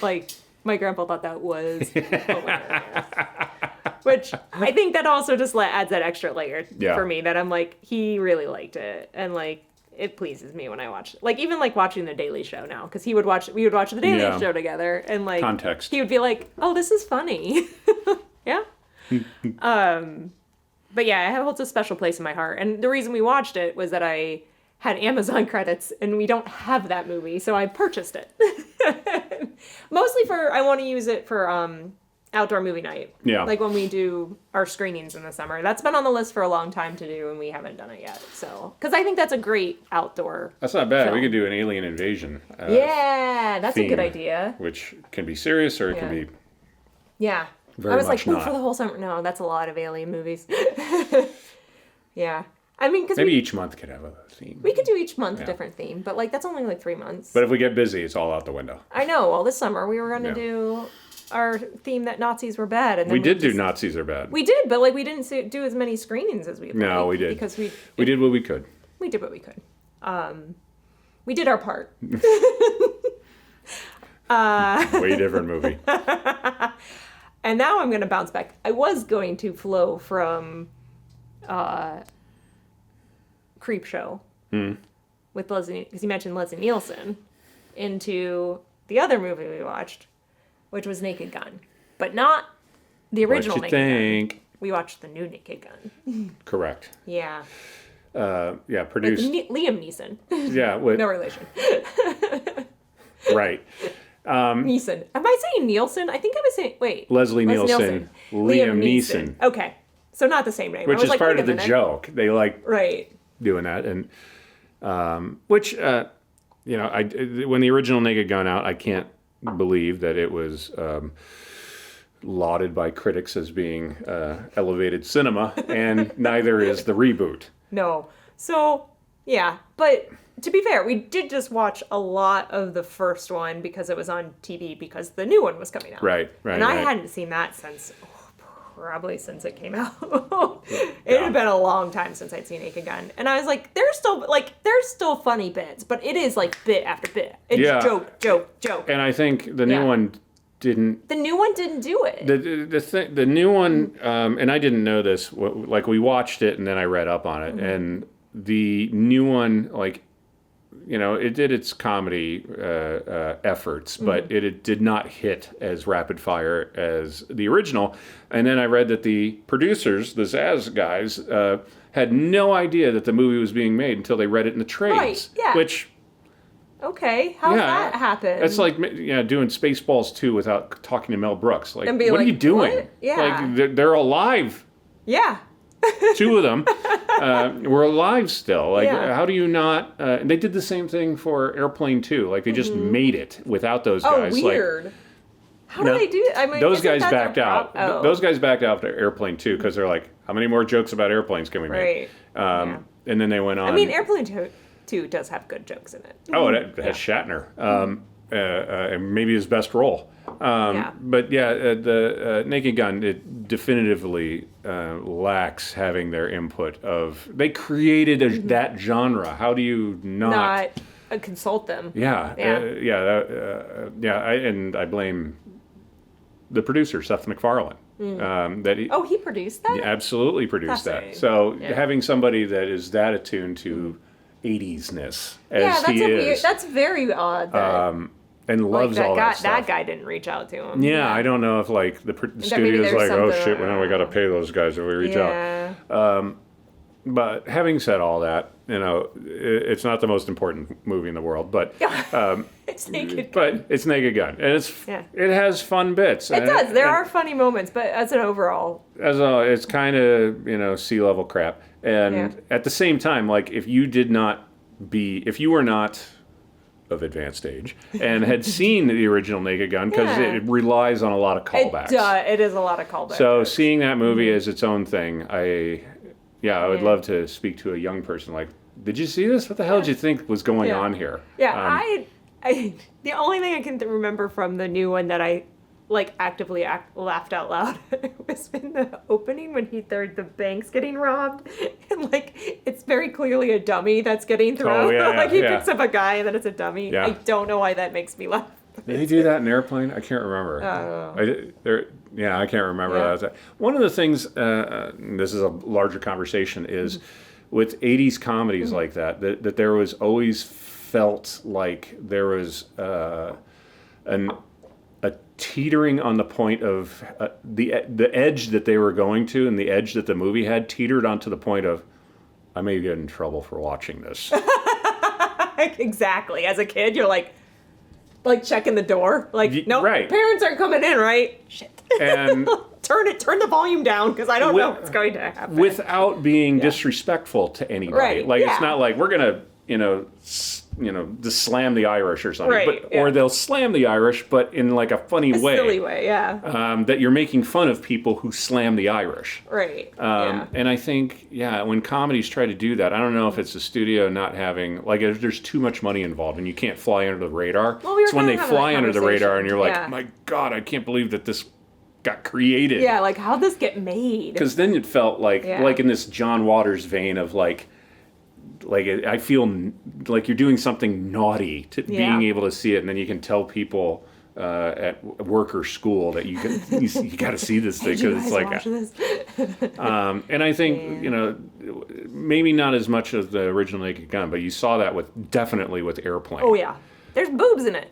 Like my grandpa thought that was hilarious. Which I think that also just adds that extra layer Yeah. for me that I'm like, he really liked it. And like, it pleases me when I watch it. Like, even like watching The Daily Show now, because we would watch The Daily Yeah. Show together. And like, Context. he would be like, oh, this is funny. Yeah. But yeah, it holds a special place in my heart. And the reason we watched it was that I had Amazon credits and we don't have that movie, so I purchased it. Mostly I want to use it for outdoor movie night. Yeah. Like when we do our screenings in the summer. That's been on the list for a long time to do and we haven't done it yet. So, because I think that's a great outdoor. That's not bad. film. We could do an alien invasion. Yeah, that's a good theme, idea. Which can be serious or it can be Yeah. very I was much like, not. for the whole summer. No, that's a lot of alien movies. Yeah. I mean, because Maybe each month could have a theme. we could do each month a different theme, but like that's only like 3 months. But if we get busy, it's all out the window. I know. Well, this summer we were going to Yeah. do our theme that Nazis were bad, and then We did do Nazis are bad. We did, but like we didn't do as many screenings as we'd No, like, we did. because we did what we could. did what we could. We did our part. Way different movie. And now I'm going to bounce back. I was going to flow from Creepshow with Leslie, because you mentioned Leslie Nielsen, into the other movie we watched, which was Naked Gun, but not the original What you Naked think? Gun. We watched the new Naked Gun. Correct. Yeah, Yeah, with produced. Liam Neeson. Yeah, with, No relation. right. Neeson. Am I saying Nielsen? I think I was saying. Wait. Leslie Nielsen. Liam Neeson. Okay, so not the same name. I Which was is like, part wait of a the minute. joke. They like Right. doing that, and which you know, when the original Naked Gun out, I can't believe that it was lauded by critics as being elevated cinema, and neither is the reboot. No. So, yeah. But to be fair, we did just watch a lot of the first one because it was on TV because the new one was coming out. Right. And I right. hadn't seen that since, probably since it came out. It had been a long time since I'd seen Naked Gun. And I was like, there's still funny bits, but it is like bit after bit. It's Yeah. joke. And I think the new Yeah. one didn't. The new one didn't do it. The new one, and I didn't know this. Like we watched it, and then I read up on it, and the new one, like, you know, it did its comedy efforts, but it did not hit as rapid fire as the original. And then I read that the producers, the Zaz guys, had no idea that the movie was being made until they read it in the trades. Right, yeah. Which, Okay, how's that happen? it's like, you know, doing Spaceballs 2 without talking to Mel Brooks. Like, And be what are like, you doing? "What?" Yeah. Like, they're alive. Yeah. Two of them were alive still. Like, Yeah. how do you not? They did the same thing for Airplane 2. Like, they just made it without those Oh, guys. weird. How No, do they do that? I mean, Those isn't guys that their backed out. Oh. Those guys backed out after Airplane 2 because they're like, how many more jokes about airplanes can we make? Right. Yeah. And then they went on. I mean, Airplane 2 does have good jokes in it. Oh, it has Shatner. And maybe his best role. Yeah. But yeah, the Naked Gun, it definitively lacks having their input of. They created that genre. How do you not Consult them. Yeah, Yeah. I blame the producer, Seth MacFarlane. That he Oh, he produced that? absolutely produced that. Fascinating. So Yeah. having somebody that is that attuned to 80s-ness as Yeah, that's he is, weird. That's very odd. That, and loves that all guy, that stuff. that guy didn't reach out to him. Yeah, I don't know if like the maybe studio's there's like, oh something- shit, well, we got to pay those guys if we reach out. Yeah. But having said all that, you know, it's not the most important movie in the world, but It's Naked Gun. but it's Naked Gun, and it has fun bits. It does. There are funny moments, but as an overall, It's kind of, you know, sea level crap, and Yeah. at the same time, like if you were not of advanced age and had seen the original Naked Gun, because Yeah. it relies on a lot of callbacks. it is a lot of callbacks. So seeing that movie as its own thing, I would love to speak to a young person. Like, did you see this? What the hell did you think was going on here? Yeah, I the only thing I can remember from the new one that I like actively laughed out loud was in the opening when the bank's getting robbed, and like it's very clearly a dummy that's getting through. Oh, yeah, Like he yeah. picks up a guy and then it's a dummy. Yeah. I don't know why that makes me laugh. Did they do that in Airplane? I can't remember. I can't remember. Yeah. One of the things, this is a larger conversation, is with 80s comedies like that there was always felt like there was a teetering on the point of the edge that they were going to, and the edge that the movie had teetered onto the point of, I may get in trouble for watching this. Exactly. As a kid, you're like checking the door. Like, nope, right. Parents aren't coming in, right? Shit. And turn the volume down because I don't know what's going to happen. Without being disrespectful to anybody. Right. Like, it's not like we're going to, just slam the Irish or something. Right. Or they'll slam the Irish, but in like a funny way. Silly way, yeah. That you're making fun of people who slam the Irish. Right. And I think, when comedies try to do that, I don't know if it's the studio not having, like, if there's too much money involved and you can't fly under the radar. Well, it's when they fly under the radar and you're like, yeah. my God, I can't believe that this got created. Yeah, like, how'd this get made? Because then it felt like in this John Waters vein of like I feel like you're doing something naughty to being able to see it, and then you can tell people at work or school that you got to see this thing because it's like, and I think maybe not as much as the original Naked Gun, but you saw that definitely with Airplane. Oh yeah, there's boobs in it.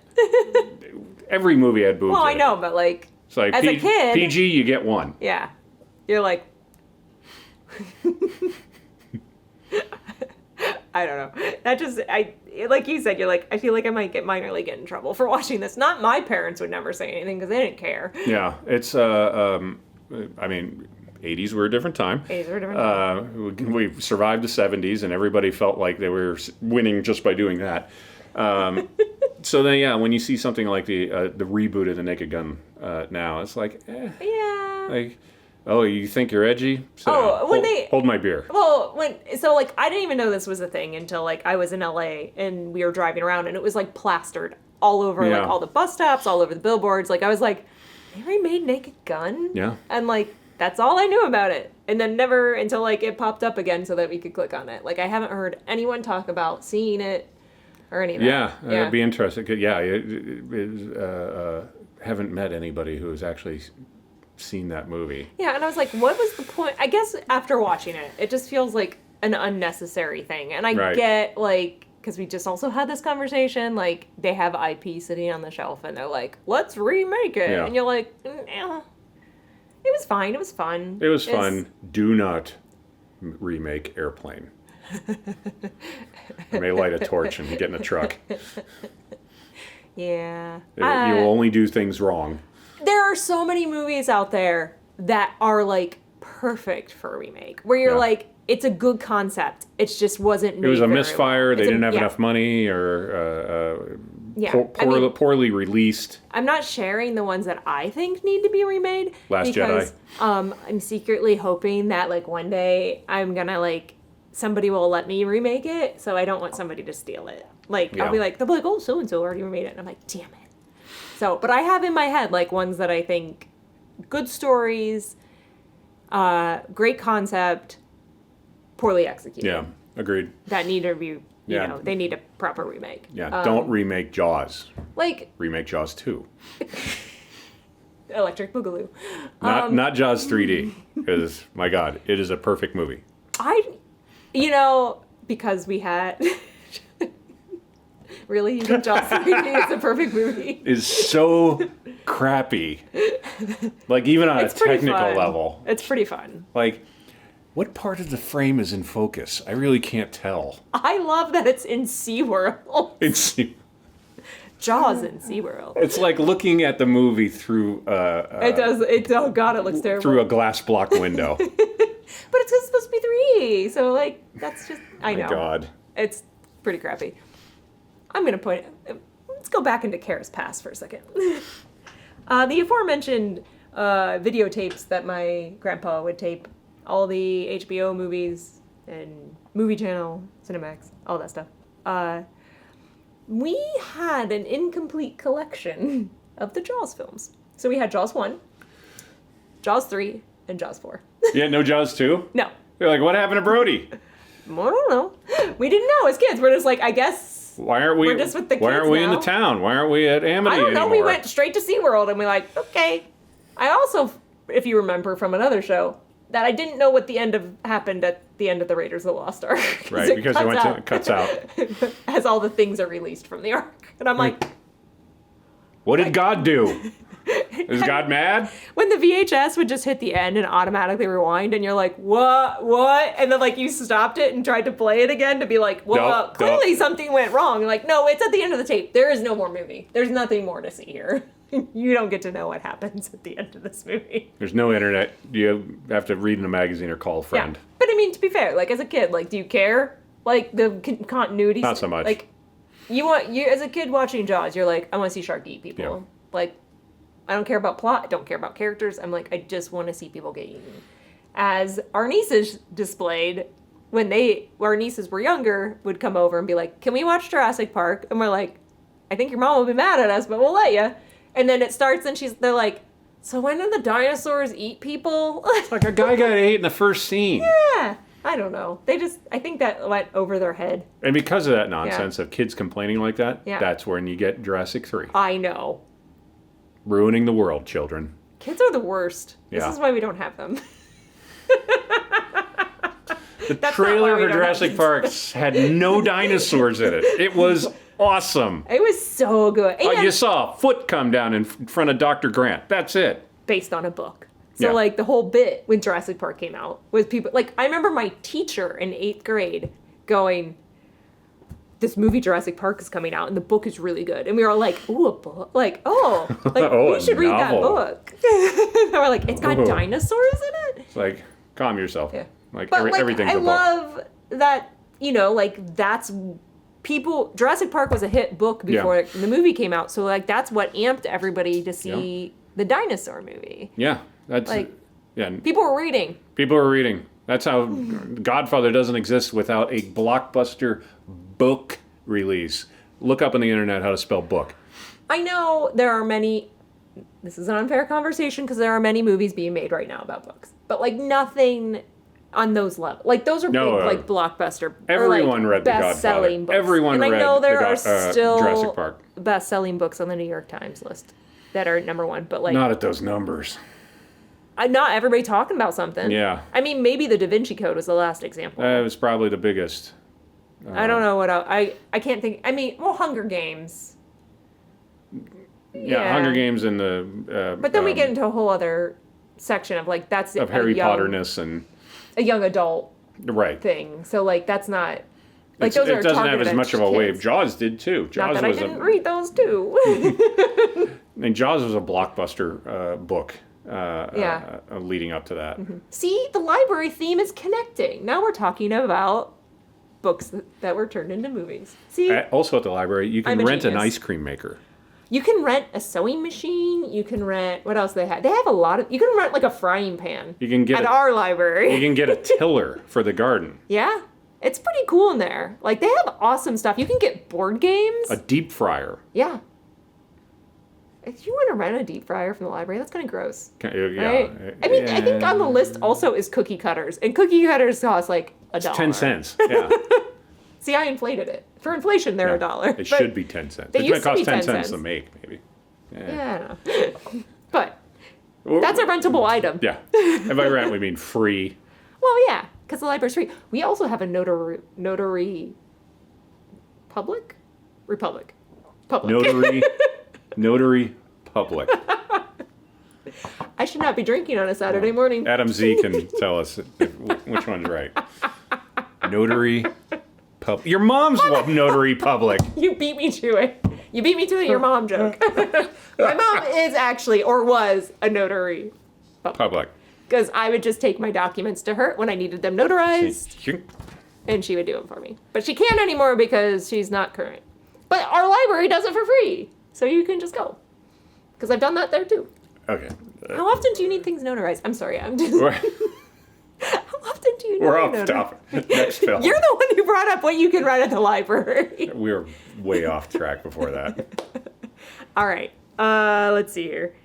Every movie had boobs. Well, in I know, but like, it's like as a kid, PG, you get one. Yeah, you're like. I don't know. That just, like you said, you're like, I feel like I might minorly get in trouble for watching this. Not my parents would never say anything because they didn't care. Yeah, it's, I mean, 80s were a different time. 80s were a different time. We survived the 70s, and everybody felt like they were winning just by doing that. So then, when you see something like the reboot of the Naked Gun now, it's like, yeah. Like, oh, you think you're edgy? Hold my beer. Well, I didn't even know this was a thing until like I was in LA and we were driving around and it was like plastered all over like all the bus stops, all over the billboards. Like I was like, they remade Naked Gun? Yeah. And like that's all I knew about it. And then never until like it popped up again so that we could click on it. Like I haven't heard anyone talk about seeing it or anything. Yeah, it'd be interesting. Haven't met anybody who has actually seen that movie. Yeah, and I was like, what was the point? I guess after watching it, it just feels like an unnecessary thing. And I get, like, because we just also had this conversation, like, they have IP sitting on the shelf, and they're like, let's remake it. Yeah. And you're like, it was fine. It was fun. It was fun. Do not remake Airplane. I may light a torch and get in a truck. Yeah. You'll only do things wrong. There are so many movies out there that are, like, perfect for a remake. Where you're like, it's a good concept. It just wasn't made. It was a misfire. Well. They didn't have enough money or poorly released. I'm not sharing the ones that I think need to be remade. Last Jedi. I'm secretly hoping that, like, one day I'm going to, like, somebody will let me remake it. So I don't want somebody to steal it. Like, I'll be like, they'll be like, oh, so-and-so already remade it. And I'm like, damn it. So, but I have in my head, like, ones that I think good stories, great concept, poorly executed. Yeah, agreed. That need to be, you know, they need a proper remake. Yeah, don't remake Jaws. Like... Remake Jaws 2. Electric Boogaloo. Not Jaws 3D, because, my God, it is a perfect movie. Because we had... Really? You think Jaws 3D is a perfect movie? Is so crappy. Like, even on a technical level. It's pretty fun. Like, what part of the frame is in focus? I really can't tell. I love that it's in SeaWorld. Jaws in SeaWorld. It's like looking at the movie through... it does. Oh, God, it looks terrible. Through a glass block window. But it's supposed to be 3D, so, like, that's just... I know. My God. It's pretty crappy. I'm going to point... Let's go back into Kara's past for a second. The aforementioned videotapes that my grandpa would tape, all the HBO movies and Movie Channel, Cinemax, all that stuff. We had an incomplete collection of the Jaws films. So we had Jaws 1, Jaws 3, and Jaws 4. Yeah, no Jaws 2? No. They're like, what happened to Brody? I don't know. We didn't know as kids. We're just like, I guess Why aren't we? We're just with the why kids aren't we in now. the town? Why aren't we at Amity I don't know. anymore? We went straight to SeaWorld, and we're like, okay. I also, if you remember from another show, that I didn't know what happened at the end of the Raiders of the Lost Ark. Right, because it cuts out. As all the things are released from the Ark. And I'm like... What did God do? Is God mad? When the VHS would just hit the end and automatically rewind, and you're like, what? And then, like, you stopped it and tried to play it again to be like, well, clearly something went wrong. You're like, no, it's at the end of the tape. There is no more movie. There's nothing more to see here. You don't get to know what happens at the end of this movie. There's no internet. You have to read in a magazine or call a friend. Yeah. But I mean, to be fair, like, as a kid, like, do you care? Like, the continuity? Not so much. Like, you as a kid watching Jaws, you're like, I want to see shark eat people. Yeah. Like, I don't care about plot. I don't care about characters. I'm like, I just want to see people get eaten. As our nieces displayed, when our nieces were younger, would come over and be like, can we watch Jurassic Park? And we're like, I think your mom will be mad at us, but we'll let you. And then it starts and they're like, so when did the dinosaurs eat people? It's like a guy got ate in the first scene. Yeah. I don't know. I think that went over their head. And because of that nonsense of kids complaining like that, that's when you get Jurassic 3. I know. Ruining the world, children. Kids are the worst. Yeah. This is why we don't have them. The trailer for Jurassic Park had no dinosaurs in it. It was awesome. It was so good. And you saw a foot come down in front of Dr. Grant. That's it. Based on a book. So, like, the whole bit when Jurassic Park came out was people... Like, I remember my teacher in 8th grade going, this movie Jurassic Park is coming out, and the book is really good. And we were all like, ooh, a book? Like, we should read that book. And we're like, it's got dinosaurs in it? It's like, calm yourself. Yeah. Like, but, everything's a book. I love that, that's... Jurassic Park was a hit book before the movie came out, so, like, that's what amped everybody to see the dinosaur movie. Yeah. That's like, people were reading. People were reading. That's how Godfather doesn't exist without a blockbuster book release. Look up on the internet how to spell book. I know there are many... This is an unfair conversation because there are many movies being made right now about books. But, like, nothing on those levels. Like, those are big, like, blockbuster... Everyone read The Godfather. Best-selling books. Everyone read And I know there are still Jurassic Park. Best-selling books on the New York Times list that are number one. But, like... Not at those numbers. Not everybody talking about something. Yeah. I mean, maybe the Da Vinci Code was the last example. It was probably the biggest. I don't know what else. I can't think. I mean, well, Hunger Games. Yeah, Hunger Games and the... but then we get into a whole other section of, like, that's... Of Harry Potterness and... A young adult thing. So, like, that's not... Like, those are it doesn't have as much of a wave. Jaws did, too. Jaws not that I didn't read those, too. And Jaws was a blockbuster book. Leading up to that. Mm-hmm. See, the library theme is connecting. Now we're talking about books that were turned into movies. See? Also at the library, you can rent an ice cream maker. You can rent a sewing machine. You can rent... What else they have? They have a lot of... You can rent, like, a frying pan. You can get... At our library. You can get a tiller for the garden. Yeah. It's pretty cool in there. Like, they have awesome stuff. You can get board games. A deep fryer. Yeah. If you want to rent a deep fryer from the library, that's kind of gross. Yeah. Right? I mean, I think on the list also is cookie cutters. And cookie cutters cost like $1. 10 cents. Yeah. See, I inflated it. For inflation, they're $1. It should be 10 cents. They used might cost to be 10 cents to make, maybe. Yeah, I know. But that's a rentable item. Yeah. And by rent, we mean free. Well, yeah, because the library's free. We also have a notary public? Republic. Public. Notary public. I should not be drinking on a Saturday morning. Adam Z can tell us which one's right. Notary public. Your mom's notary public. You beat me to it. You beat me to your mom joke. My mom is actually, or was, a notary public. Because I would just take my documents to her when I needed them notarized. And she would do them for me. But she can't anymore because she's not current. But our library does it for free. So you can just go. Because I've done that there too. Okay. How often do you need things notarized? I'm sorry, I'm just... How often do you need We're off topic. Next film. You're the one who brought up what you can rent at the library. We were way off track before that. All right. Let's see here.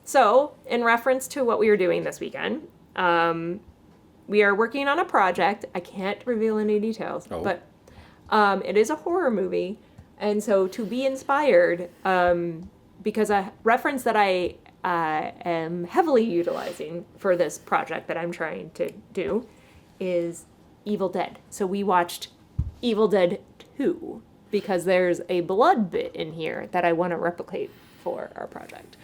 So, in reference to what we were doing this weekend, we are working on a project. I can't reveal any details, but It is a horror movie, and so to be inspired, because a reference that I am heavily utilizing for this project that I'm trying to do is Evil Dead. So we watched Evil Dead 2 because there's a blood bit in here that I want to replicate for our project.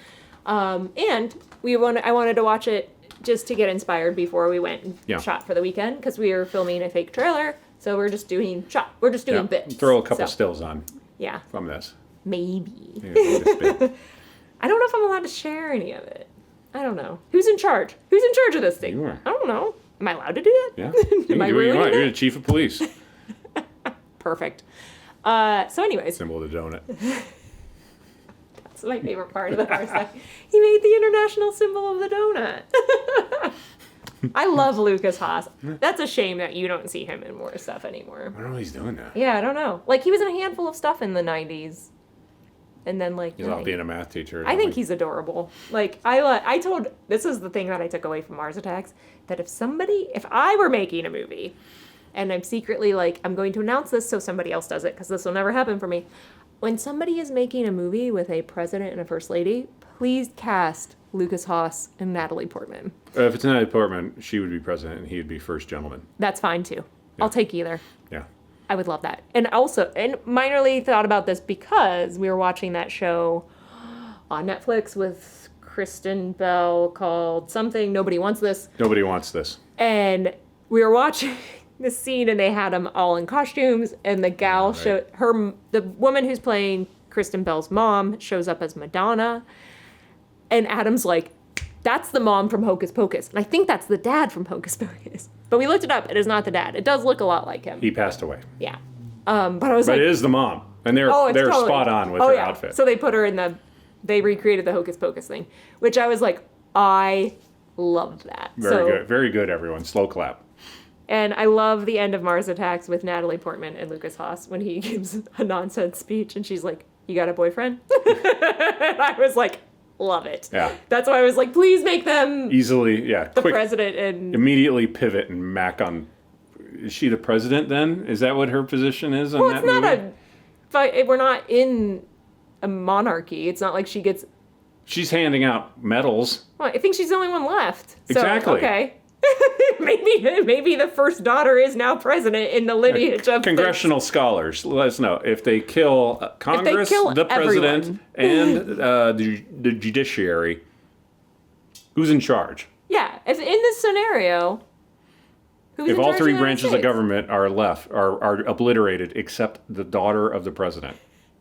And I wanted to watch it just to get inspired before we went and shot for the weekend because we were filming a fake trailer. So we're just doing bits. Throw a couple stills on. Yeah. From this. Maybe. I don't know if I'm allowed to share any of it. I don't know. Who's in charge? Who's in charge of this thing? You are. I don't know. Am I allowed to do that? Yeah. You can do what you want. You're the chief of police. Perfect. So anyways. Symbol of the donut. That's my favorite part of the horse. He made the international symbol of the donut. I love Lucas Haas. That's a shame that you don't see him in more stuff anymore. I don't know what he's doing now. Yeah, I don't know. Like, he was in a handful of stuff in the 90s. And then, like... He's off being a math teacher. I think he's adorable. Like, this is the thing that I took away from Mars Attacks, that if I were making a movie, and I'm secretly like, I'm going to announce this so somebody else does it, because this will never happen for me. When somebody is making a movie with a president and a first lady, please cast Lucas Haas and Natalie Portman. If it's Natalie Portman, she would be president and he would be first gentleman. That's fine too. Yeah. I'll take either. Yeah. I would love that. And minorly thought about this because we were watching that show on Netflix with Kristen Bell called something, Nobody Wants This. Nobody Wants This. And we were watching this scene and they had them all in costumes and the gal the woman who's playing Kristen Bell's mom shows up as Madonna. And Adam's like, that's the mom from Hocus Pocus. And I think that's the dad from Hocus Pocus. But we looked it up. It is not the dad. It does look a lot like him. He passed away. Yeah. But it is the mom. And they're totally spot on with her outfit. So they put her they recreated the Hocus Pocus thing, which I was like, I love that. Very good. Very good, everyone. Slow clap. And I love the end of Mars Attacks with Natalie Portman and Lucas Haas when he gives a nonsense speech and she's like, you got a boyfriend? And I was like, love it. Yeah. That's why I was like, please make them easily, the president and immediately pivot and mac on. Is she the president then? Is that what her position is on that movie? We're not in a monarchy. It's not like she gets. She's handing out medals. Well, I think she's the only one left. Exactly. So, okay. maybe the first daughter is now president in the lineage of congressional scholars. Let us know if they kill Congress, the president, and the judiciary. Who's in charge? Yeah, if in this scenario, if all three branches of government are obliterated except the daughter of the president.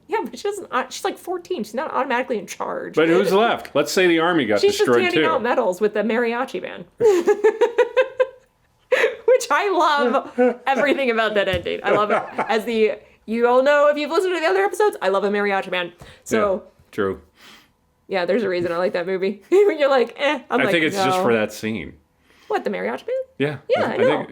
Yeah, but she doesn't. She's like 14. She's not automatically in charge. But who's left? Let's say the army got destroyed too. She's just handing out medals with the mariachi band. Which I love everything about that ending. I love it. You all know if you've listened to the other episodes, I love a mariachi band. So yeah, true. Yeah, there's a reason I like that movie. When you're like, I think it's just for that scene. What, the mariachi band? Yeah. Yeah, I know.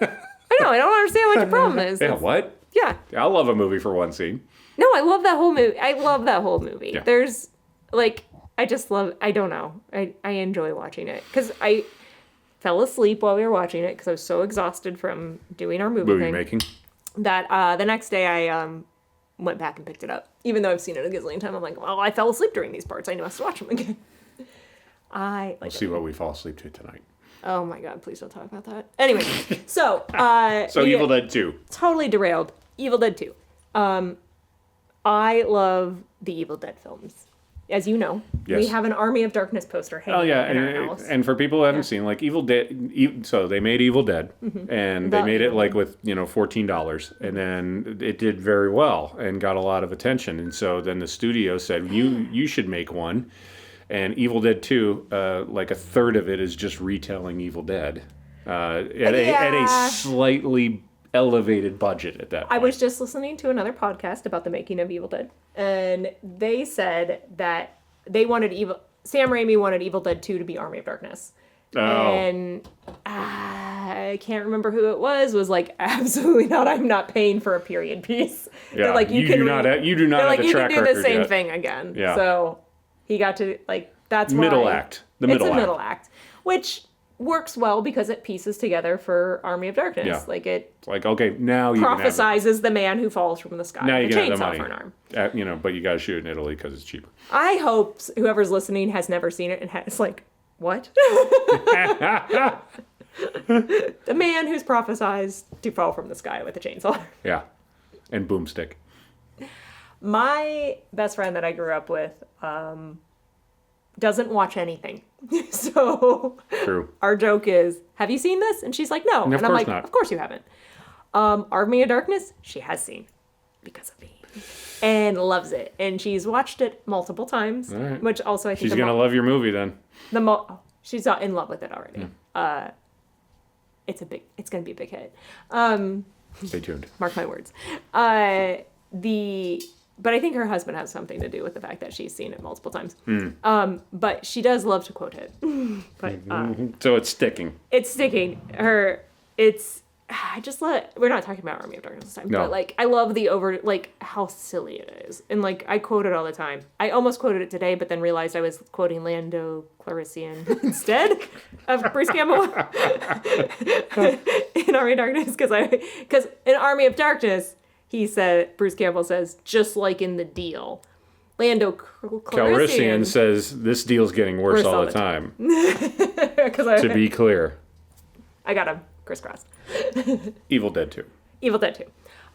I know. I don't understand what your problem is. Yeah, what? Yeah. I love a movie for one scene. No, I love that whole movie. I love that whole movie. Yeah. There's, I just love, I don't know. I enjoy watching it. Because I fell asleep while we were watching it because I was so exhausted from doing our movie making. That the next day I went back and picked it up. Even though I've seen it a gazillion times, I'm like, well, I fell asleep during these parts. I must watch them again. We'll see what we fall asleep to tonight. Oh my God, please don't talk about that. Anyway, so Evil Dead 2. Totally derailed. Evil Dead 2. I love the Evil Dead films. As you know, we have an Army of Darkness poster hanging in our house. And for people who haven't seen, Evil Dead, so they made Evil Dead, and they made it with $14, and then it did very well and got a lot of attention, and so then the studio said, you should make one, and Evil Dead 2, a third of it is just retelling Evil Dead, at a slightly elevated budget at that point. I was just listening to another podcast about the making of Evil Dead, and they said that they wanted Sam Raimi wanted Evil Dead 2 to be Army of Darkness. Oh. And I can't remember who it was like, absolutely not. I'm not paying for a period piece. Yeah, you do not have a track record. You can do the same thing again. Yeah. So he got to that's middle act. The middle act. It's a middle act, which works well because it pieces together for Army of Darkness. Yeah. Like it It's like, okay, now you prophesizes the man who falls from the sky now with you a can have the chainsaw money. for an arm. But you got to shoot in Italy because it's cheaper. I hope whoever's listening has never seen it and has like, what? The man who's prophesized to fall from the sky with a chainsaw. Yeah. And boomstick. My best friend that I grew up with doesn't watch anything. So True. our joke is, have you seen this? And she's like, no. Of And I'm course like, not. of course you haven't. Army of Darkness, she has seen because of me. And loves it. And she's watched it multiple times, right. which also I think She's going to love your movie then. she's not in love with it already. Yeah. It's going to be a big hit. Stay tuned. Mark my words. But I think her husband has something to do with the fact that she's seen it multiple times. But she does love to quote it. But so it's sticking. it's sticking. We're not talking about Army of Darkness this time. No. But like, I love how silly it is. And like, I quote it all the time. I almost quoted it today, but then realized I was quoting Lando Calrissian instead of Bruce Campbell in Army of Darkness. Because in Army of Darkness, Bruce Campbell says, just like in The Deal. Lando Calrissian says this deal's getting worse all the time. To be clear. I got him crisscrossed. Evil Dead 2. Evil Dead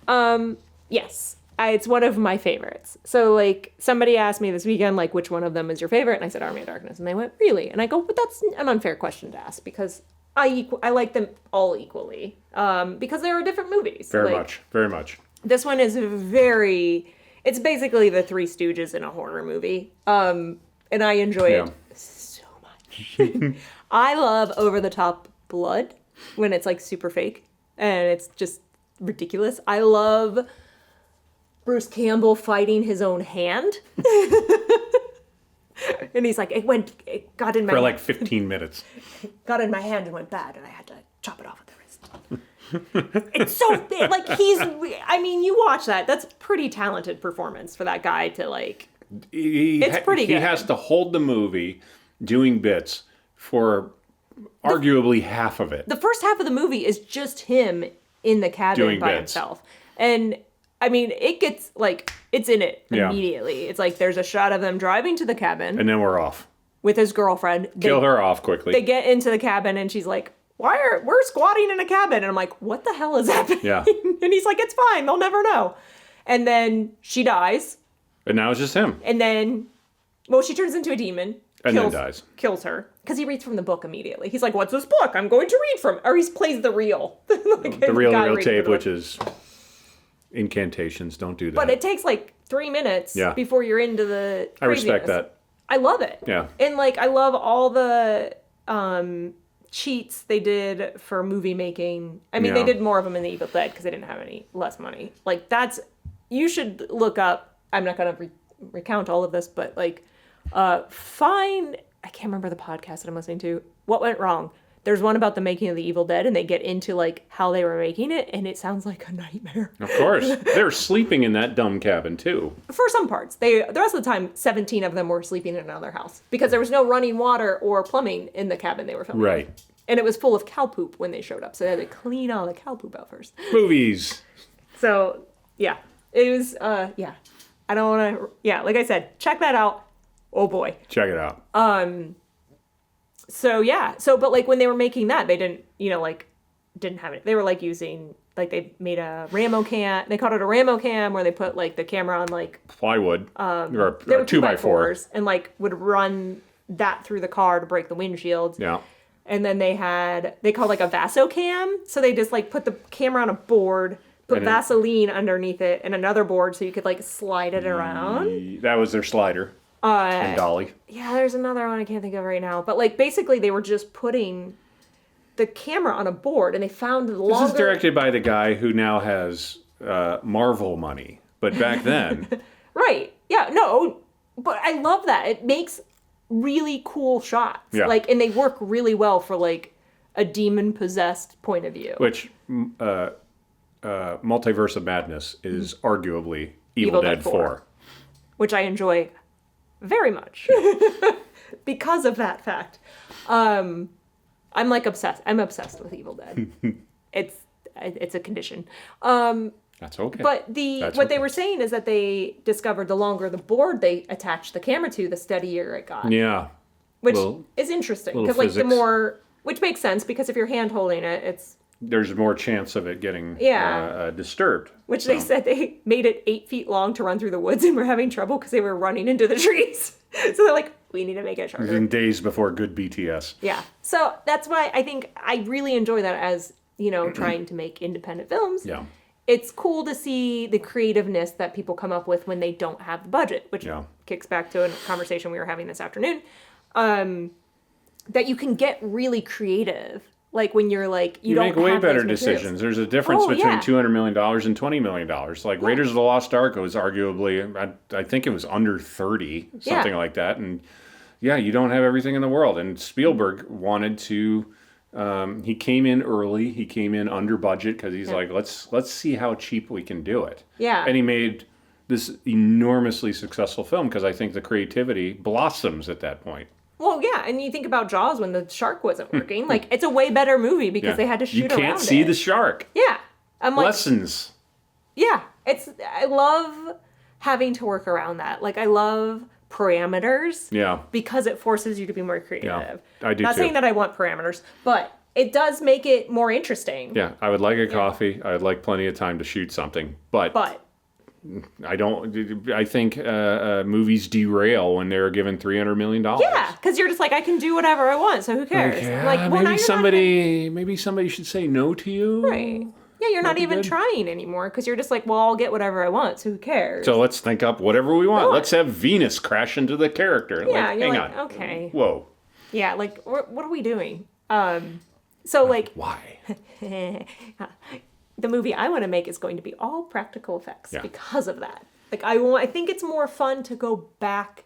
2. Yes. It's one of my favorites. So, like, somebody asked me this weekend, like, which one of them is your favorite? And I said Army of Darkness. And they went, really? And I go, but that's an unfair question to ask because I like them all equally. Because they are different movies. Very much. This one is it's basically the Three Stooges in a horror movie. And I enjoy it so much. I love over-the-top blood when it's like super fake and it's just ridiculous. I love Bruce Campbell fighting his own hand. And he's like, it got in my For like 15 minutes. Got in my hand and went bad and I had to chop it off with the wrist. It's so like you watch that. That's pretty talented performance for that guy to like. It's pretty good. He has to hold the movie doing bits for arguably half of it. The first half of the movie is just him in the cabin doing by bits. himself. And I mean, it gets like it's in it immediately. It's like there's a shot of them driving to the cabin. And then we're off. With his girlfriend. Kill her off quickly. They get into the cabin and she's like, we're squatting in a cabin. And I'm like, what the hell is happening? Yeah. And he's like, it's fine. They'll never know. And then she dies. And now it's just him. And then, she turns into a demon. And then dies. Kills her. Because he reads from the book immediately. He's like, what's this book? I'm going to read from. Or he plays the reel. Like, the reel tape, which is incantations. Don't do that. But it takes like 3 minutes before you're into the craziness. I respect that. I love it. Yeah. And like, I love all the cheats they did for movie making. I mean, they did more of them in The Evil Dead because they didn't have any less money. Like, you should look up, I'm not going to recount all of this, but like, I can't remember the podcast that I'm listening to. What went wrong? There's one about the making of The Evil Dead, and they get into like how they were making it, and it sounds like a nightmare. Of course. They're sleeping in that dumb cabin too. For some parts. The rest of the time, 17 of them were sleeping in another house because there was no running water or plumbing in the cabin they were filming. Right. And it was full of cow poop when they showed up, so they had to clean all the cow poop out first. Movies. So, yeah. It was, I don't want to, like I said, check that out. Oh boy. Check it out. But like when they were making that, they didn't, didn't have it. They were like using, like they made a Ramo cam. They called it a Ramo cam where they put like the camera on like plywood or they were 2x4 and like would run that through the car to break the windshield. Yeah. And then they called like a Vaso cam. So they just like put the camera on a board, put Vaseline underneath it and another board so you could like slide it around. That was their slider. And dolly. Yeah, there's another one I can't think of right now. But like basically they were just putting the camera on a board and they found the longer... This is directed by the guy who now has Marvel money. But back then... Right. Yeah, no. But I love that. It makes really cool shots. Yeah. Like, and they work really well for like a demon-possessed point of view. Which Multiverse of Madness is arguably Evil Dead 4. Which I enjoy very much because of that fact. I'm like obsessed. I'm obsessed with Evil Dead. It's a condition. That's okay. But they were saying is that they discovered the longer the board they attached the camera to, the steadier it got. Yeah. Which is interesting because like the more, which makes sense because if you're hand holding it, there's more chance of it getting disturbed. Which they said they made it 8 feet long to run through the woods and were having trouble because they were running into the trees. So they're like, we need to make it shorter. In days before good BTS. Yeah. So that's why I think I really enjoy that as, trying to make independent films. Yeah. It's cool to see the creativeness that people come up with when they don't have the budget, which kicks back to a conversation we were having this afternoon. That you can get really creative. Like when you're like, you don't make way have better those decisions. There's a difference between $200 million and $20 million. Like Raiders of the Lost Ark was arguably, I think it was under 30, something like that. And you don't have everything in the world. And Spielberg wanted to, he came in early. He came in under budget because he's like, let's see how cheap we can do it. Yeah. And he made this enormously successful film because I think the creativity blossoms at that point. Well, yeah, and you think about Jaws when the shark wasn't working. Like, it's a way better movie because they had to shoot around it. You can't see the shark. Yeah. I'm like, lessons. Yeah. I love having to work around that. Like, I love parameters. Yeah. Because it forces you to be more creative. Yeah, I do Not too. saying that I want parameters, but it does make it more interesting. Yeah, I would like a coffee. I would like plenty of time to shoot something. But I think movies derail when they're given $300 million. Yeah, because you're just like, I can do whatever I want, so who cares? Maybe somebody should say no to you. Right. Yeah, you're not even trying anymore because you're just like, well, I'll get whatever I want, so who cares? So let's think up whatever we want. Let's have Venus crash into the character. Yeah, like, you're hang like, on. Okay. Whoa. Yeah, like, what are we doing? So like... Why? The movie I want to make is going to be all practical effects because of that. Like I think it's more fun to go back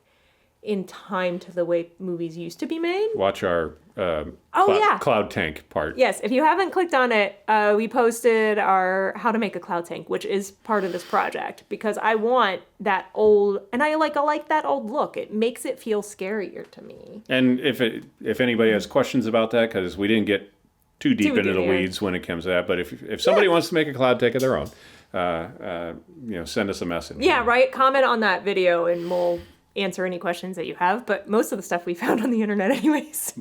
in time to the way movies used to be made. Watch our Cloud Tank part. Yes, if you haven't clicked on it, we posted our how to make a cloud tank, which is part of this project because I want that old, and I like that old look. It makes it feel scarier to me. And if anybody has questions about that, because we didn't get too deep into the weeds when it comes to that. But if somebody wants to make a cloud tank of their own, send us a message. Yeah, right. Comment on that video and we'll answer any questions that you have. But most of the stuff we found on the internet anyways.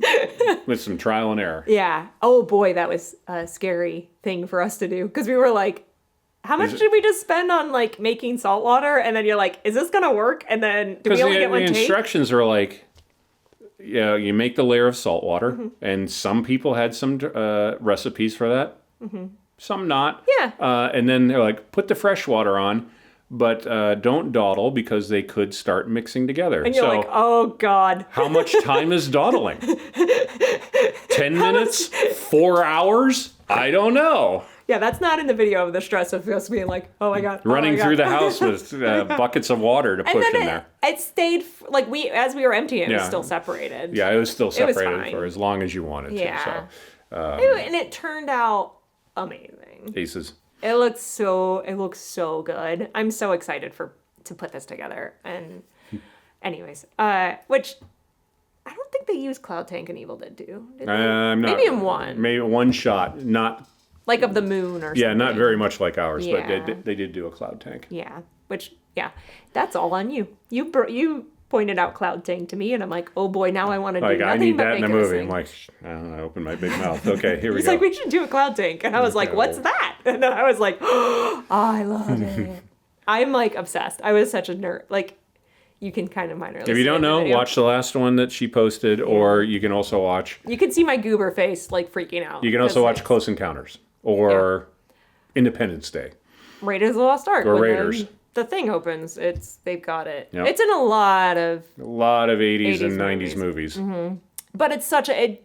With some trial and error. Yeah. Oh boy, that was a scary thing for us to do. Because we were like, how much did we just spend on like making salt water? And then you're like, is this going to work? And then do we only get one take? Because the instructions are like, you make the layer of salt water, and some people had some recipes for that, some not. Yeah. And then they're like, put the fresh water on, but don't dawdle because they could start mixing together. And you're like, oh, God. How much time is dawdling? 10 minutes? 4 hours? I don't know. Yeah, that's not in the video of the stress of us being like, oh my God. Running through the house with buckets of water to push in there. It stayed, like, as we were emptying, it was still separated. Yeah, it was still separated for as long as you wanted to. So, and it turned out amazing. Aces. It looks so good. I'm so excited to put this together. And anyways, which I don't think they use Cloud Tank in Evil Dead 2. Maybe in one. Maybe one shot, not... Like of the moon or something. Yeah, not very much like ours, but they did do a Cloud Tank. Yeah, that's all on you. You pointed out Cloud Tank to me, and I'm like, oh boy, now I want to do nothing I need but that in a make movie. I'm like, I opened my big mouth. Okay, here we go. He's like, we should do a Cloud Tank. And I was like, what's that? And I was like, oh, I love it. I'm like obsessed. I was such a nerd. Like, you can kind of minorly. If you don't know, watch the last one that she posted, or you can also watch. You can see my goober face like freaking out. You can also watch Close Encounters or Independence Day. Raiders of the Lost Ark. Or Raiders. The thing opens. They've got it. Yep. It's in a lot of 80s and 90s movies. Mm-hmm. But it's such an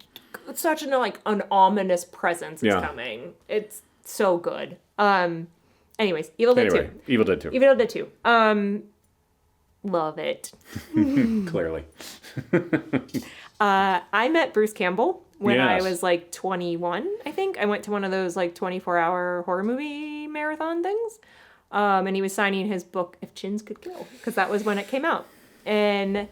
like an ominous presence is coming. It's so good. Anyways, Evil Dead 2. Evil Dead 2. Evil Dead 2. Love it. Clearly. I met Bruce Campbell when I was like 21, I think. I went to one of those like 24-hour horror movie marathon things. And he was signing his book, If Chins Could Kill, because that was when it came out. And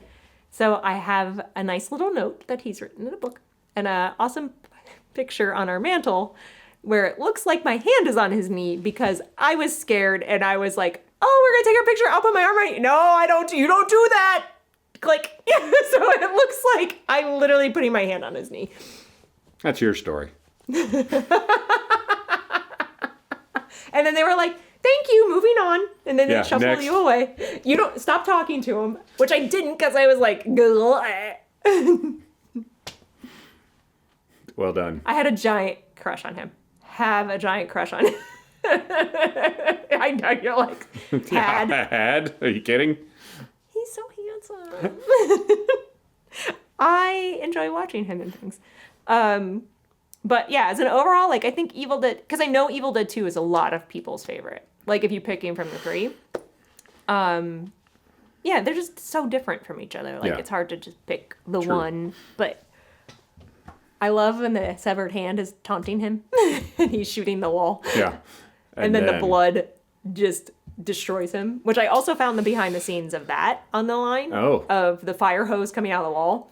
so I have a nice little note that he's written in a book. And awesome picture on our mantle where it looks like my hand is on his knee because I was scared and I was like, oh, we're gonna take our picture. I'll put my arm right. No, I don't. You don't do that. Click. So it looks like I'm literally putting my hand on his knee. That's your story. And then they were like, thank you, moving on. And then they shuffle next. you away. You don't stop talking to him, which I didn't because I was like, well done. I had a giant crush on him. Have a giant crush on him. I know, you're like, had. Had? Are you kidding? He's so handsome. I enjoy watching him in things. But yeah, as an overall, like I think Evil Dead, because I know Evil Dead 2 is a lot of people's favorite. Like if you pick him from the three. Yeah, they're just so different from each other. Like it's hard to just pick the one. But I love when the severed hand is taunting him and he's shooting the wall. Yeah. And then the blood just destroys him, which I also found the behind the scenes of that on the line of the fire hose coming out of the wall.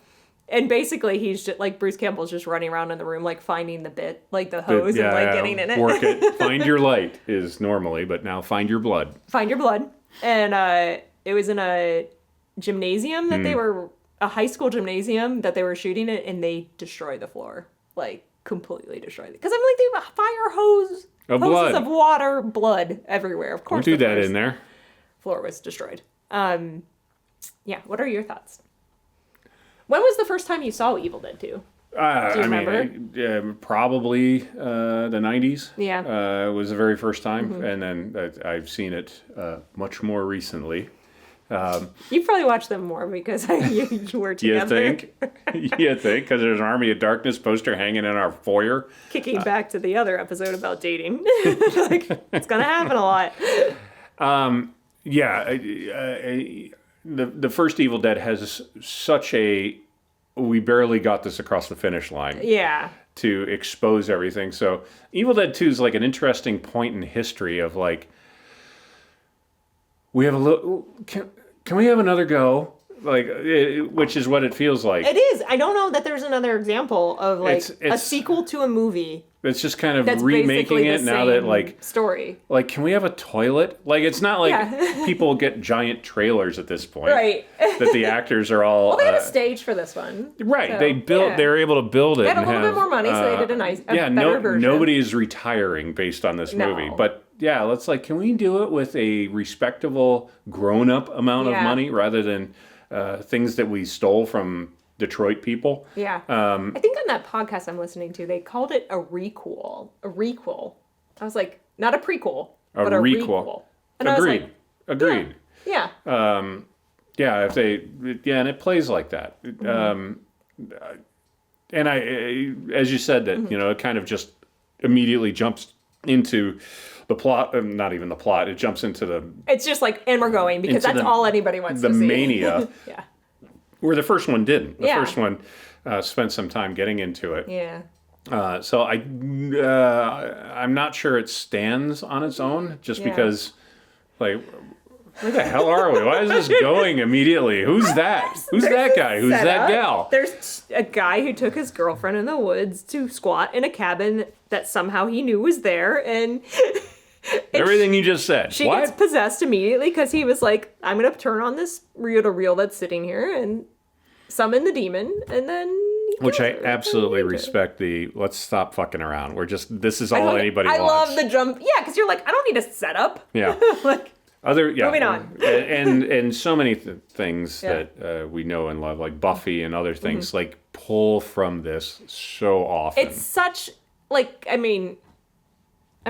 And basically he's just like Bruce Campbell's just running around in the room, like finding the bit, like the hose and like getting in it. Work it. Find your light is normally, but now find your blood. Find your blood. And it was in a gymnasium that they were, a high school gymnasium that they were shooting it, and they destroyed the floor. Like completely destroyed it. Because I'm like, they have a fire hose. Hoses of water, blood everywhere. Of course. Don't do that in there. Floor was destroyed. Yeah. What are your thoughts? When was the first time you saw Evil Dead 2? Do you remember? Probably the 90s. Yeah. Was the very first time. And then I've seen it much more recently. You probably watched them more because you were together. You think? You think? Because there's an Army of Darkness poster hanging in our foyer. Kicking back to the other episode about dating. Like, it's going to happen a lot. The first Evil Dead has such a... We barely got this across the finish line. Yeah. To expose everything. So Evil Dead 2 is like an interesting point in history of like... We have a little... Can we have another go? Like, which is what it feels like. It is. I don't know that there's another example of like a sequel to a movie. It's just kind of remaking it now that like story. Like, can we have a toilet? Like, it's not like people get giant trailers at this point. Right. That the actors are all. Well, they had a stage for this one. Right. So, they were able to build it. They had a little bit more money, so they did a better version. Nobody is retiring based on this movie, but. Yeah, let's can we do it with a respectable grown-up amount of money rather than things that we stole from Detroit people? Yeah. I think on that podcast I'm listening to, they called it a requel. A requel. I was like, not a prequel, but a requel. And Agreed. Agreed. Yeah. And it plays like that. And as you said that, it kind of just immediately jumps into the plot, not even the plot, it jumps into the... It's just like, and we're going, because that's all anybody wants to see. The mania. Yeah. Where the first one didn't. The first one spent some time getting into it. Yeah. So I'm not sure it stands on its own, just because, like... Where the hell are we? Why is this going immediately? Who's that? Who's that guy? Who's that gal? There's a guy who took his girlfriend in the woods to squat in a cabin that somehow he knew was there, and everything you just said. She gets possessed immediately because he was like, I'm going to turn on this reel-to-reel that's sitting here and summon the demon, and then... Which I absolutely respect let's stop fucking around. This is all anybody wants. I love the jump. Yeah, because you're like, I don't need a setup. Yeah. Moving on. and so many things that we know and love, like Buffy and other things, like pull from this so often. It's such, I'm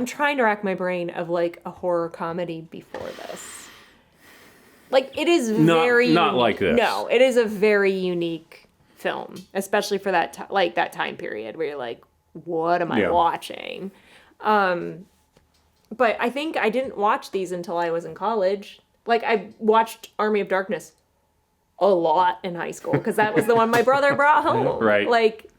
trying to rack my brain of like a horror comedy before this. Like, it is not like this. No, it is a very unique film, especially for that that time period where you're like, what am I watching? But I think I didn't watch these until I was in college. Like, I watched Army of Darkness a lot in high school because that was the one my brother brought home. Right. Like,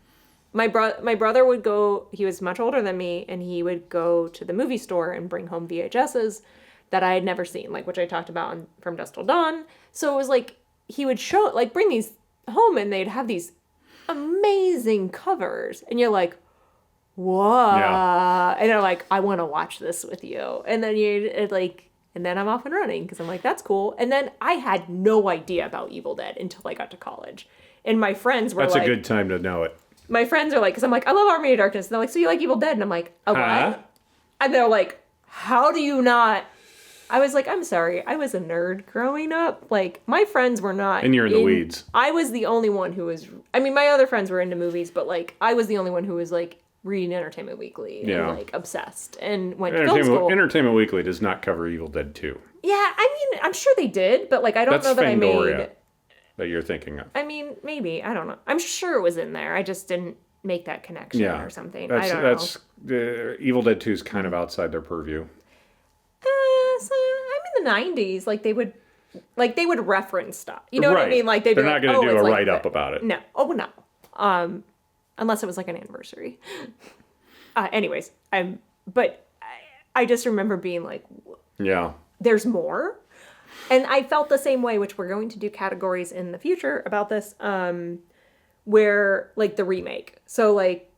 my brother would go, he was much older than me, and he would go to the movie store and bring home VHSs that I had never seen, like, which I talked about in From Dusk Till Dawn. So it was like, he would bring these home, and they'd have these amazing covers. And you're like, what? Yeah. And they're like, I want to watch this with you. And then and then I'm off and running because I'm like, that's cool. And then I had no idea about Evil Dead until I got to college. And my friends were That's a good time to know it. My friends are like, because I'm like, I love Army of Darkness. And they're like, so you like Evil Dead? And I'm like, oh, what? And they're like, how do you not? I was like, I'm sorry. I was a nerd growing up. Like, my friends were not. And you're in the weeds. I was the only one who was. I mean, my other friends were into movies, but like, I was the only one who was like reading Entertainment Weekly and like obsessed and went to film school. Entertainment Weekly does not cover Evil Dead 2. Yeah, I mean, I'm sure they did, but like, I don't know that Fangoria I made. That you're thinking of. I mean, maybe. I don't know. I'm sure it was in there. I just didn't make that connection or something. I don't know. Evil Dead 2 is kind of outside their purview. So I'm in the 90s. Like they would reference stuff. You know what I mean? Like they're not going to do a write up about it. No. Oh no. Unless it was like an anniversary. Anyways, but I just remember being like, yeah, there's more. And I felt the same way, which we're going to do categories in the future about this, where like the remake. So like,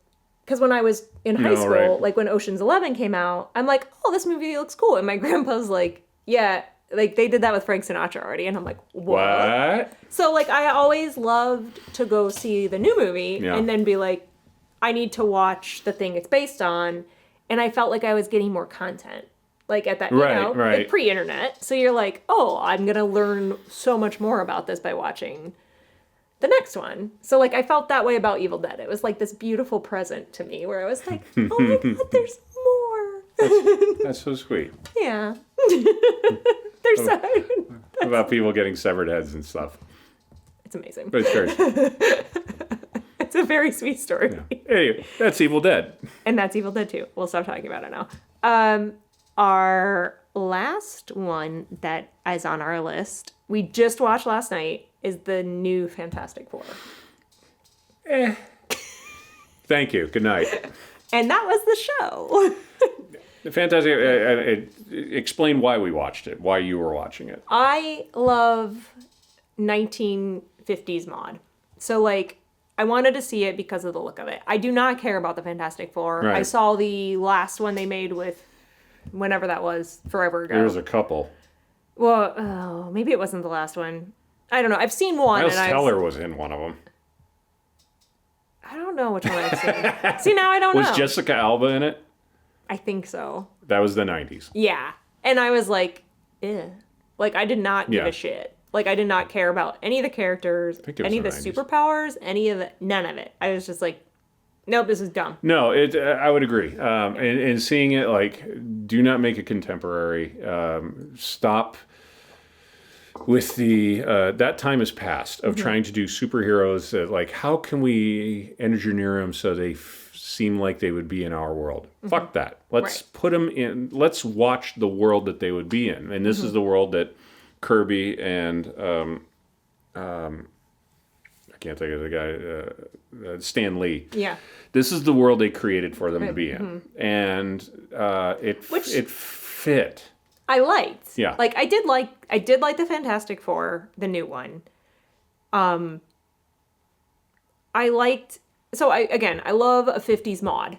because when I was in high school, like when Ocean's 11 came out, I'm like, oh, this movie looks cool. And my grandpa's like, yeah, like they did that with Frank Sinatra already. And I'm like, what? So like, I always loved to go see the new movie and then be like, I need to watch the thing it's based on. And I felt like I was getting more content. Like at that, like pre-internet. So you're like, oh, I'm going to learn so much more about this by watching the next one. So like I felt that way about Evil Dead. It was like this beautiful present to me where I was like, oh my God, there's more. That's so sweet. Yeah. There's about people getting severed heads and stuff. It's amazing. But it's very It's a very sweet story. Yeah. Anyway, that's Evil Dead. And that's Evil Dead 2. We'll stop talking about it now. Our last one that is on our list, we just watched last night, is the new Fantastic Four. Thank you. Good night. And that was the show. Fantastic. Explain why we watched it, why you were watching it. I love 1950s mod. So, like, I wanted to see it because of the look of it. I do not care about the Fantastic Four. Right. I saw the last one they made with whenever that was, forever ago. There was a couple. Well, maybe it wasn't the last one. I don't know. I've seen one. Miles Teller was in one of them. I don't know which one I've seen. See, now I don't know. Was Jessica Alba in it? I think so. That was the 90s. Yeah. And I was like, eh. Like, I did not give a shit. Like, I did not care about any of the characters, any of the 90s. Superpowers, none of it. I was just like, nope, this is dumb. No, I would agree. And seeing it, like, do not make it contemporary. Stop with the, that time has passed of trying to do superheroes. Like, how can we engineer them so they seem like they would be in our world? Fuck that. Let's put them in, let's watch the world that they would be in. And this is the world that Kirby and, I can't think of the guy, Stan Lee. Yeah. This is the world they created for them to be in. And it fit. I liked. Yeah. Like I did like the Fantastic Four, the new one. I love a 50s mod.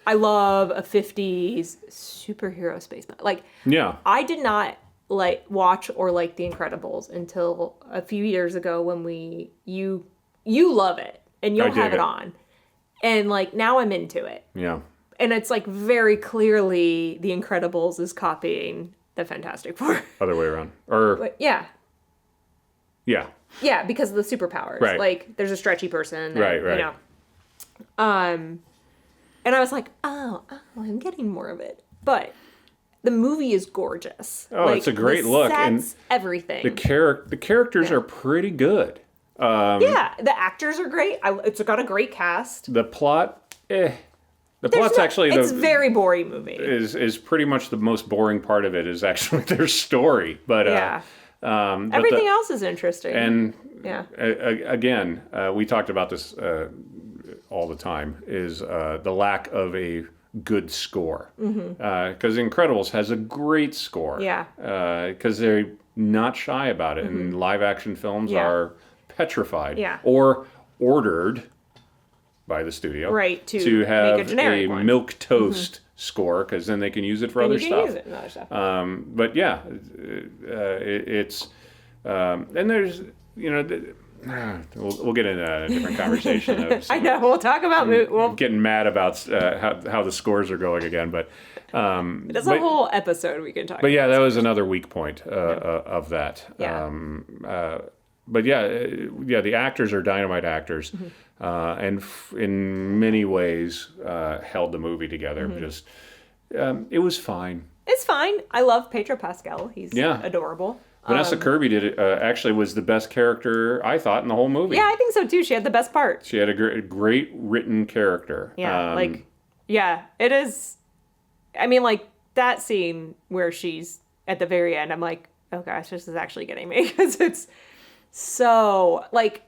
I love a 50s superhero space mod. Like, yeah. I did not watch or like The Incredibles until a few years ago when you love it and you'll have it on. And like now I'm into it. Yeah. And it's like very clearly The Incredibles is copying the Fantastic Four. Other way around. Or yeah. Yeah. Yeah, because of the superpowers. Right. Like there's a stretchy person. Right. You know. And I was like, oh, I'm getting more of it. But the movie is gorgeous. Oh, like, it's a great look. And everything. The characters are pretty good. Yeah, the actors are great. It's got a great cast. The plot, The plot's actually... It's a very boring movie. Is pretty much the most boring part of it is actually their story. But yeah. Everything else is interesting. And again, we talked about this all the time, is the lack of a good score. Because Incredibles has a great score. Yeah. Because they're not shy about it. And live action films are petrified. Yeah. Or ordered by the studio. Right, to have make a generic one. milk toast score, because then they can use it for other stuff. Use it in other stuff. But yeah, it's and there's we'll get into that in a different conversation. I know we'll talk about getting mad about how the scores are going again, but there's a whole episode we can talk. But about yeah, that was another weak point of that. Yeah. But the actors are dynamite actors, and in many ways held the movie together. Just it was fine. It's fine. I love Pedro Pascal. He's adorable. Vanessa Kirby actually was the best character, I thought, in the whole movie. Yeah, I think so too. She had the best part. She had a great written character. Yeah, it is. I mean, like that scene where she's at the very end. I'm like, oh gosh, this is actually getting me, because it's so like.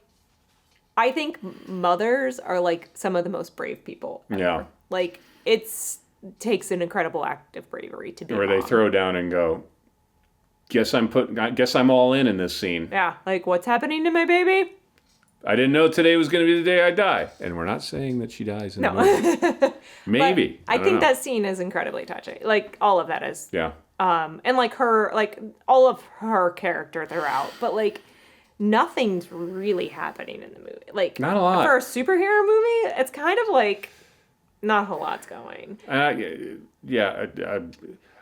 I think mothers are like some of the most brave people ever. Yeah. Like takes an incredible act of bravery to be. Where they throw down and go, Guess I'm all in this scene. Yeah, like what's happening to my baby? I didn't know today was going to be the day I die. And we're not saying that she dies in the movie. Maybe. I think that scene is incredibly touching. Like all of that is. Yeah. And like all of her character throughout, but like nothing's really happening in the movie. Like not a lot. For a superhero movie, it's kind of like not a whole lot's going.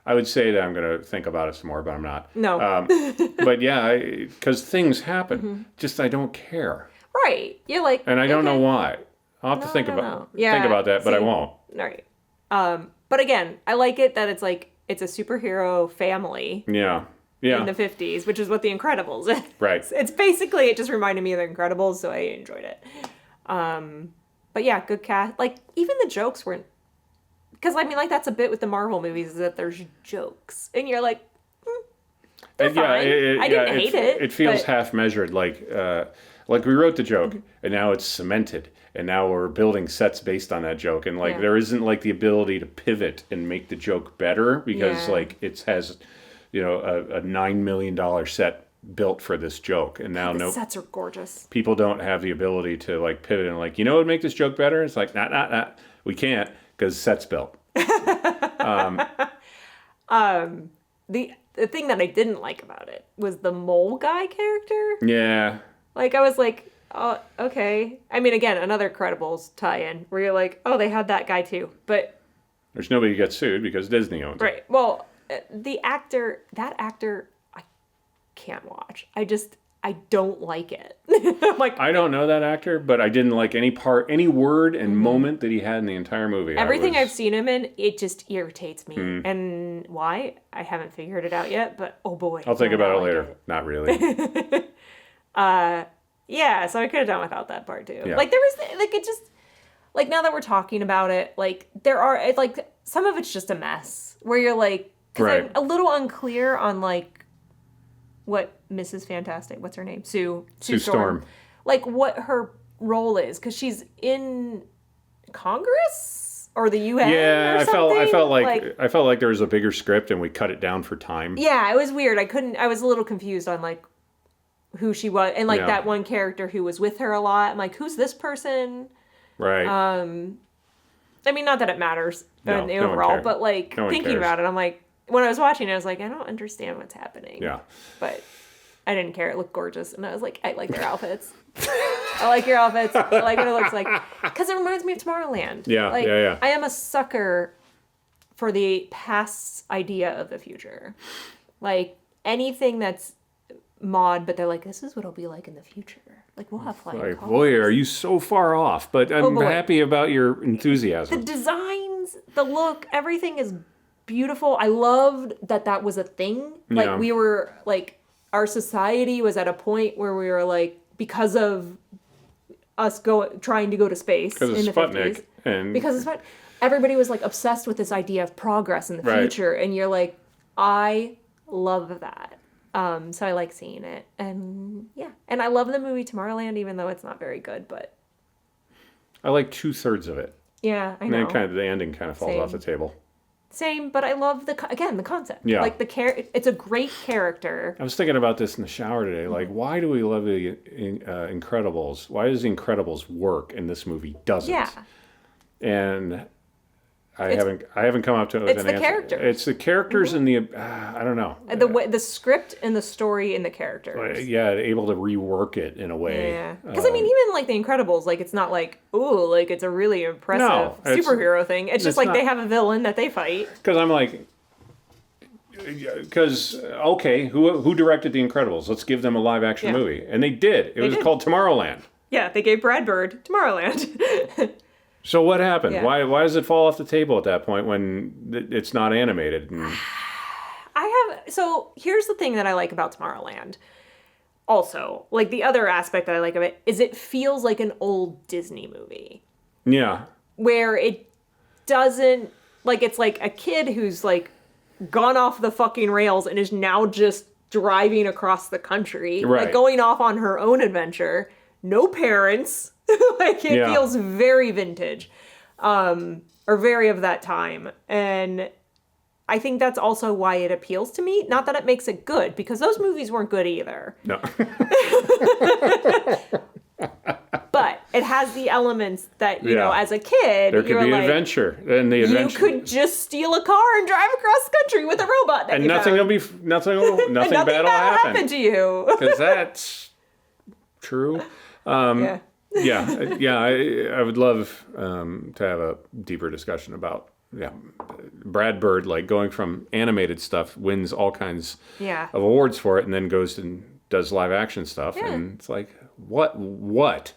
I would say that I'm going to think about it some more, but I'm not. No. But yeah, because things happen. Just I don't care. Right. You're like. And I don't know why. I'll have to think about that, but I won't. Right. But again, I like it that it's like it's a superhero family. Yeah. Yeah. In the 50s, which is what The Incredibles is. Right. It's basically, it just reminded me of The Incredibles, so I enjoyed it. But yeah, good cast. Like even the jokes weren't. Because, I mean, like, that's a bit with the Marvel movies, is that there's jokes. And you're like, they're fine. I didn't hate it. It feels half-measured, like we wrote the joke, and now it's cemented, and now we're building sets based on that joke. And, like, there isn't, like, the ability to pivot and make the joke better, because, like, it has, a $9 million set built for this joke. And now the sets are gorgeous. People don't have the ability to, like, pivot and, like, what would make this joke better? It's like, nah. We can't. Because set's built. The thing that I didn't like about it was the mole guy character. Yeah. Like I was like, oh, okay. I mean, again, another Credibles tie-in where you're like, oh, they had that guy too, but there's nobody who gets sued because Disney owns it. Right. Well, that actor, I can't watch. I don't like it. I'm like, I don't know that actor, but I didn't like any word and moment that he had in the entire movie. Everything I've seen him in, it just irritates me. And why? I haven't figured it out yet, but oh boy. I'll think about it later. Not really. Yeah, so I could have done without that part too. Yeah. Like there was, like it just, like now that we're talking about it, like there are, like some of it's just a mess where you're like, because I'm a little unclear on like, what Mrs. Fantastic, what's her name? Sue Storm. Like what her role is, because she's in Congress or the UN. Yeah, or something. I felt like there was a bigger script and we cut it down for time. Yeah, it was weird. I was a little confused on like who she was, and like that one character who was with her a lot. I'm like, who's this person? Right. I mean, not that it matters overall, but like thinking about it, I'm like, when I was watching it, I was like, I don't understand what's happening. Yeah. But I didn't care. It looked gorgeous. And I was like, I like their outfits. I like your outfits. I like what it looks like. Because it reminds me of Tomorrowland. Yeah, like, yeah. I am a sucker for the past's idea of the future. Like, anything that's mod, but they're like, this is what it'll be like in the future. Like, we'll have flying cars. Boy, are you so far off. But I'm happy about your enthusiasm. The designs, the look, everything is beautiful. I loved that was a thing. Like we were like, our society was at a point where we were like, because of us trying to go to space in the Sputnik 50s, because of Sputnik, everybody was like obsessed with this idea of progress in the future, and you're like, I love that. So I like seeing it, and and I love the movie Tomorrowland, even though it's not very good, but I like 2/3 of it. Yeah, I know. And then the ending kind of falls off the table. Same, but I love the concept. Yeah. Like it's a great character. I was thinking about this in the shower today. Like, why do we love the Incredibles? Why does the Incredibles work and this movie doesn't? Yeah. And I haven't come up to an answer. It's the characters. It's the characters and the I don't know. The script and the story and the characters. Yeah, able to rework it in a way. Yeah. Because I mean, even like the Incredibles, like it's not like like it's a really impressive superhero thing. It's just like they have a villain that they fight. Because I'm like, okay, who directed the Incredibles? Let's give them a live action movie, and they did. It was called Tomorrowland. Yeah, they gave Brad Bird Tomorrowland. So what happened? Yeah. Why does it fall off the table at that point when it's not animated? So here's the thing that I like about Tomorrowland. Also, like the other aspect that I like of it is it feels like an old Disney movie. Yeah. Where it doesn't, like it's like a kid who's like gone off the fucking rails and is now just driving across the country. Right. Like going off on her own adventure. No parents. Like it feels very vintage, or very of that time. And I think that's also why it appeals to me. Not that it makes it good, because those movies weren't good either. No. But it has the elements that, you know, as a kid, there could be like, adventure. And the adventure. You could just steal a car and drive across the country with a robot. That and nothing bad will happen to you. Because that's true. I would love to have a deeper discussion about Brad Bird, like going from animated stuff, wins all kinds of awards for it, and then goes and does live action stuff, and it's like what's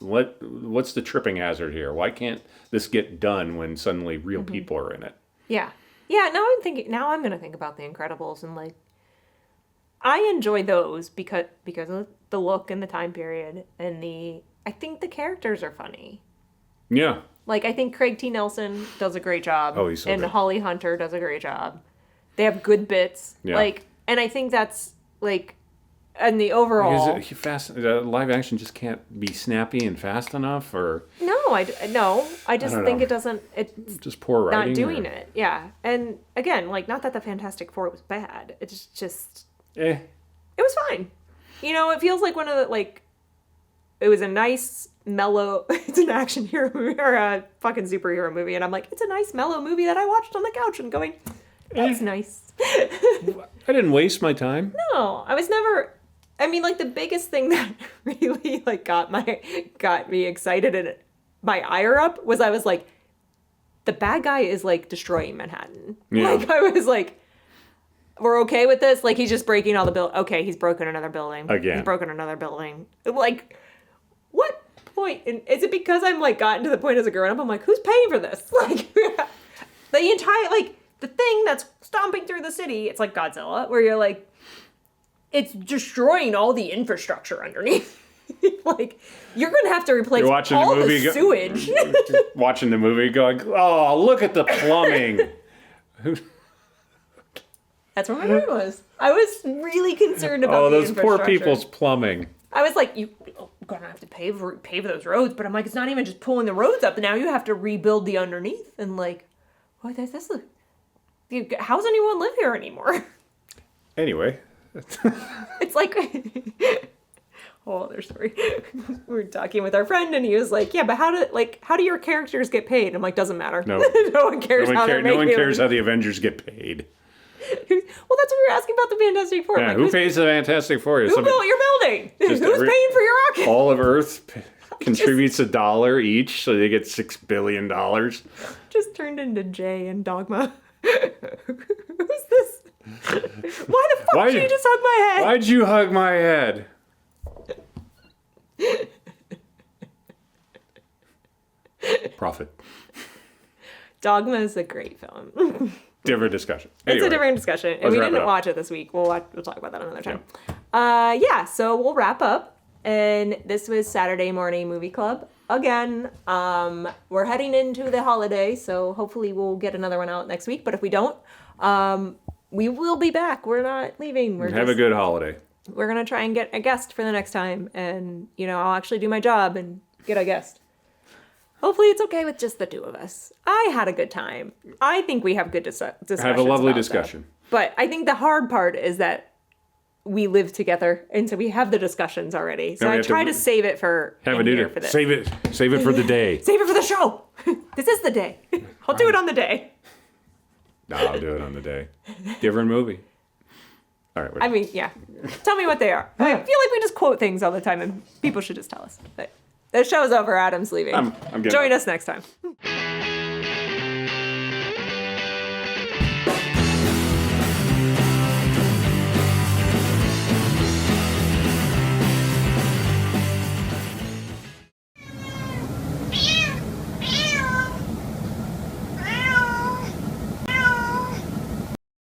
the tripping hazard here? Why can't this get done when suddenly real people are in it? Now I'm gonna think about the Incredibles, and like I enjoy those because of the look and the time period, and I think the characters are funny. Yeah. Like, I think Craig T. Nelson does a great job. Oh, he's so and good. Holly Hunter does a great job. They have good bits. Yeah. Like, and I think that's, like, and the overall... live action just can't be snappy and fast enough, or... I just think it doesn't... It's just poor writing. Not doing it, yeah. And, again, like, not that the Fantastic Four was bad. It's just... It was fine. You know, it feels like one of the, like... It was a nice, mellow... It's an action hero movie, or a fucking superhero movie, and I'm like, it's a nice, mellow movie that I watched on the couch and going, that's nice. I didn't waste my time. No, I was never... I mean, like, the biggest thing that really, like, got me excited and my ire up was I was like, the bad guy is, like, destroying Manhattan. Yeah. Like, I was like, we're okay with this? Like, he's just breaking all the okay, he's broken another building. Again. He's broken another building. Like, what point? And is it because I'm, like, gotten to the point as a grown-up, I'm like, who's paying for this? Like, the entire, like, the thing that's stomping through the city, it's like Godzilla, where you're like, it's destroying all the infrastructure underneath. Like, you're going to have to replace all the sewage. Watching the movie going, oh, look at the plumbing. That's what my mind was. I was really concerned about the those infrastructure. poor people's plumbing. I was like, you're going to have to pave those roads. But I'm like, it's not even just pulling the roads up. Now you have to rebuild the underneath. And like, what? How's anyone live here anymore? Anyway. It's like whole other story. We were talking with our friend and he was like, yeah, but how do your characters get paid? I'm like, doesn't matter. No. No one cares how they're making. No one cares how the Avengers get paid. Well, that's what we were asking about the Fantastic Four. Yeah, like, who pays the Fantastic Four? Who built your building? Who's paying for your rocket? All of Earth contributes $1 each, so they get $6 billion. Just turned into Jay and Dogma. Who's this? Why the fuck did you just hug my head? Why'd you hug my head? Profit. Dogma is a great film. Different discussion. Anyway, it's a different discussion. And we didn't watch it this week. We'll talk about that another time. Yeah. So we'll wrap up. And this was Saturday Morning Movie Club. Again, we're heading into the holiday, so hopefully we'll get another one out next week. But if we don't, we will be back. We're not leaving. Have a good holiday. We're going to try and get a guest for the next time. And, I'll actually do my job and get a guest. Hopefully it's okay with just the two of us. I had a good time. I think we have good discussions. Have a lovely about discussion. that. But I think the hard part is that we live together, and so we have the discussions already. So I try to save it for this. Save it for the day. Save it for the show. This is the day. I'll do it on the day. No, I'll do it on the day. Different movie. All right. I mean, yeah. Tell me what they are. I feel like we just quote things all the time, and people should just tell us. But the show's over. Adam's leaving. I'm Join us next time.